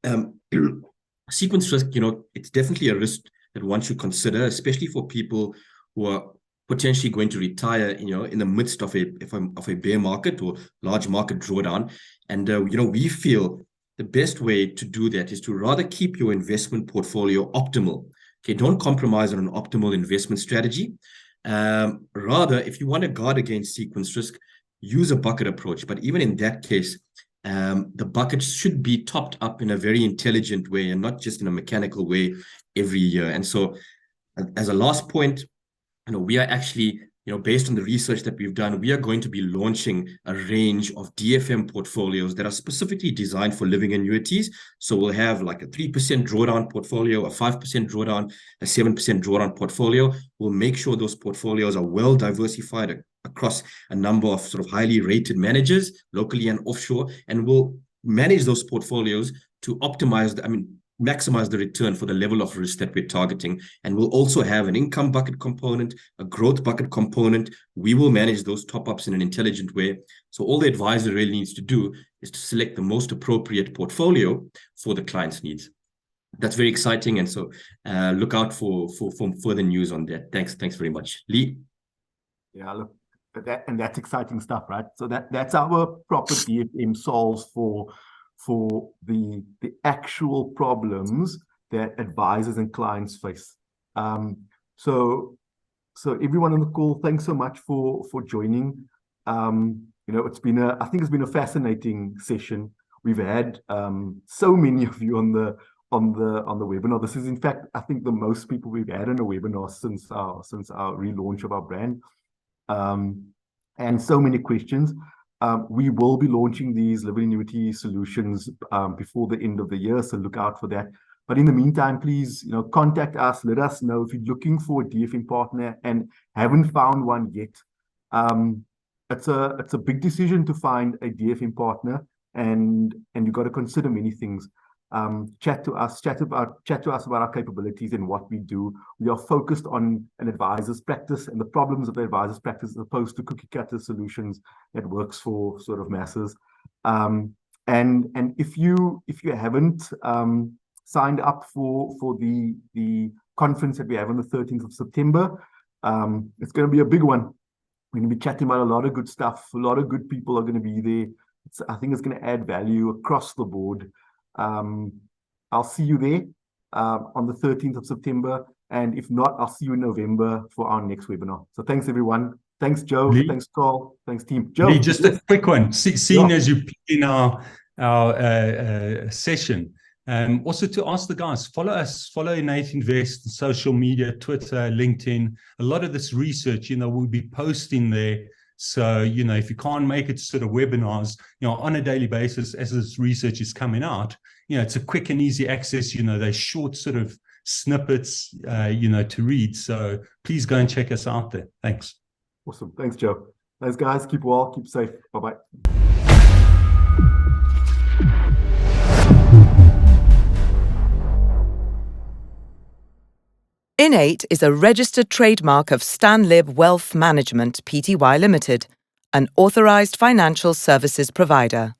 sequence risk, it's definitely a risk that one should consider, especially for people who are potentially going to retire, in the midst of a bear market or large market drawdown. And, we feel the best way to do that is to rather keep your investment portfolio optimal. Okay, don't compromise on an optimal investment strategy. Rather, if you want to guard against sequence risk, use a bucket approach. But even in that case, the buckets should be topped up in a very intelligent way and not just in a mechanical way every year. And so as a last point, we are actually, based on the research that we've done, we are going to be launching a range of DFM portfolios that are specifically designed for living annuities. So we'll have like a 3% drawdown portfolio, a 5% drawdown, a 7% drawdown portfolio. We'll make sure those portfolios are well diversified across a number of sort of highly rated managers, locally and offshore, and we'll manage those portfolios to optimize, maximize the return for the level of risk that we're targeting. And we'll also have an income bucket component, a growth bucket component. We will manage those top-ups in an intelligent way. So all the advisor really needs to do is to select the most appropriate portfolio for the client's needs. That's very exciting. And so look out for further news on that. Thanks very much. Leigh? Yeah, look, that's exciting stuff, right? So that's our proper DFM solves for the actual problems that advisors and clients face. So everyone on the call, thanks so much for joining. It's been I think it's been a fascinating session. We've had so many of you on the webinar. This is in fact, I think, the most people we've had in a webinar since our relaunch of our brand. And so many questions. We will be launching these living annuity solutions before the end of the year, so look out for that. But in the meantime, please, contact us. Let us know if you're looking for a DFM partner and haven't found one yet. It's a big decision to find a DFM partner, and you've got to consider many things. Chat to us about our capabilities and what we do. We are focused on an advisor's practice and the problems of the advisor's practice, as opposed to cookie cutter solutions that works for sort of masses. And if you haven't signed up for the conference that we have on the 13th of September, it's going to be a big one. We're going to be chatting about a lot of good stuff. A lot of good people are going to be there. I think it's going to add value across the board. I'll see you there on the 13th of September. And if not, I'll see you in November for our next webinar. So thanks, everyone. Thanks, Joe. Leigh? Thanks, Carl. Thanks, team. Joe, Leigh, just a quick one. Seeing Yeah. as you in our session, also to ask the guys, follow INN8 Invest, social media, Twitter, LinkedIn. A lot of this research, we'll be posting there. So, if you can't make it to sort of webinars, on a daily basis, as this research is coming out, it's a quick and easy access. They're short sort of snippets, to read. So please go and check us out there. Thanks. Awesome. Thanks, Joe. Thanks, guys. Keep well, keep safe. Bye-bye. INN8 is a registered trademark of Stanlib Wealth Management Pty Limited, an authorized financial services provider.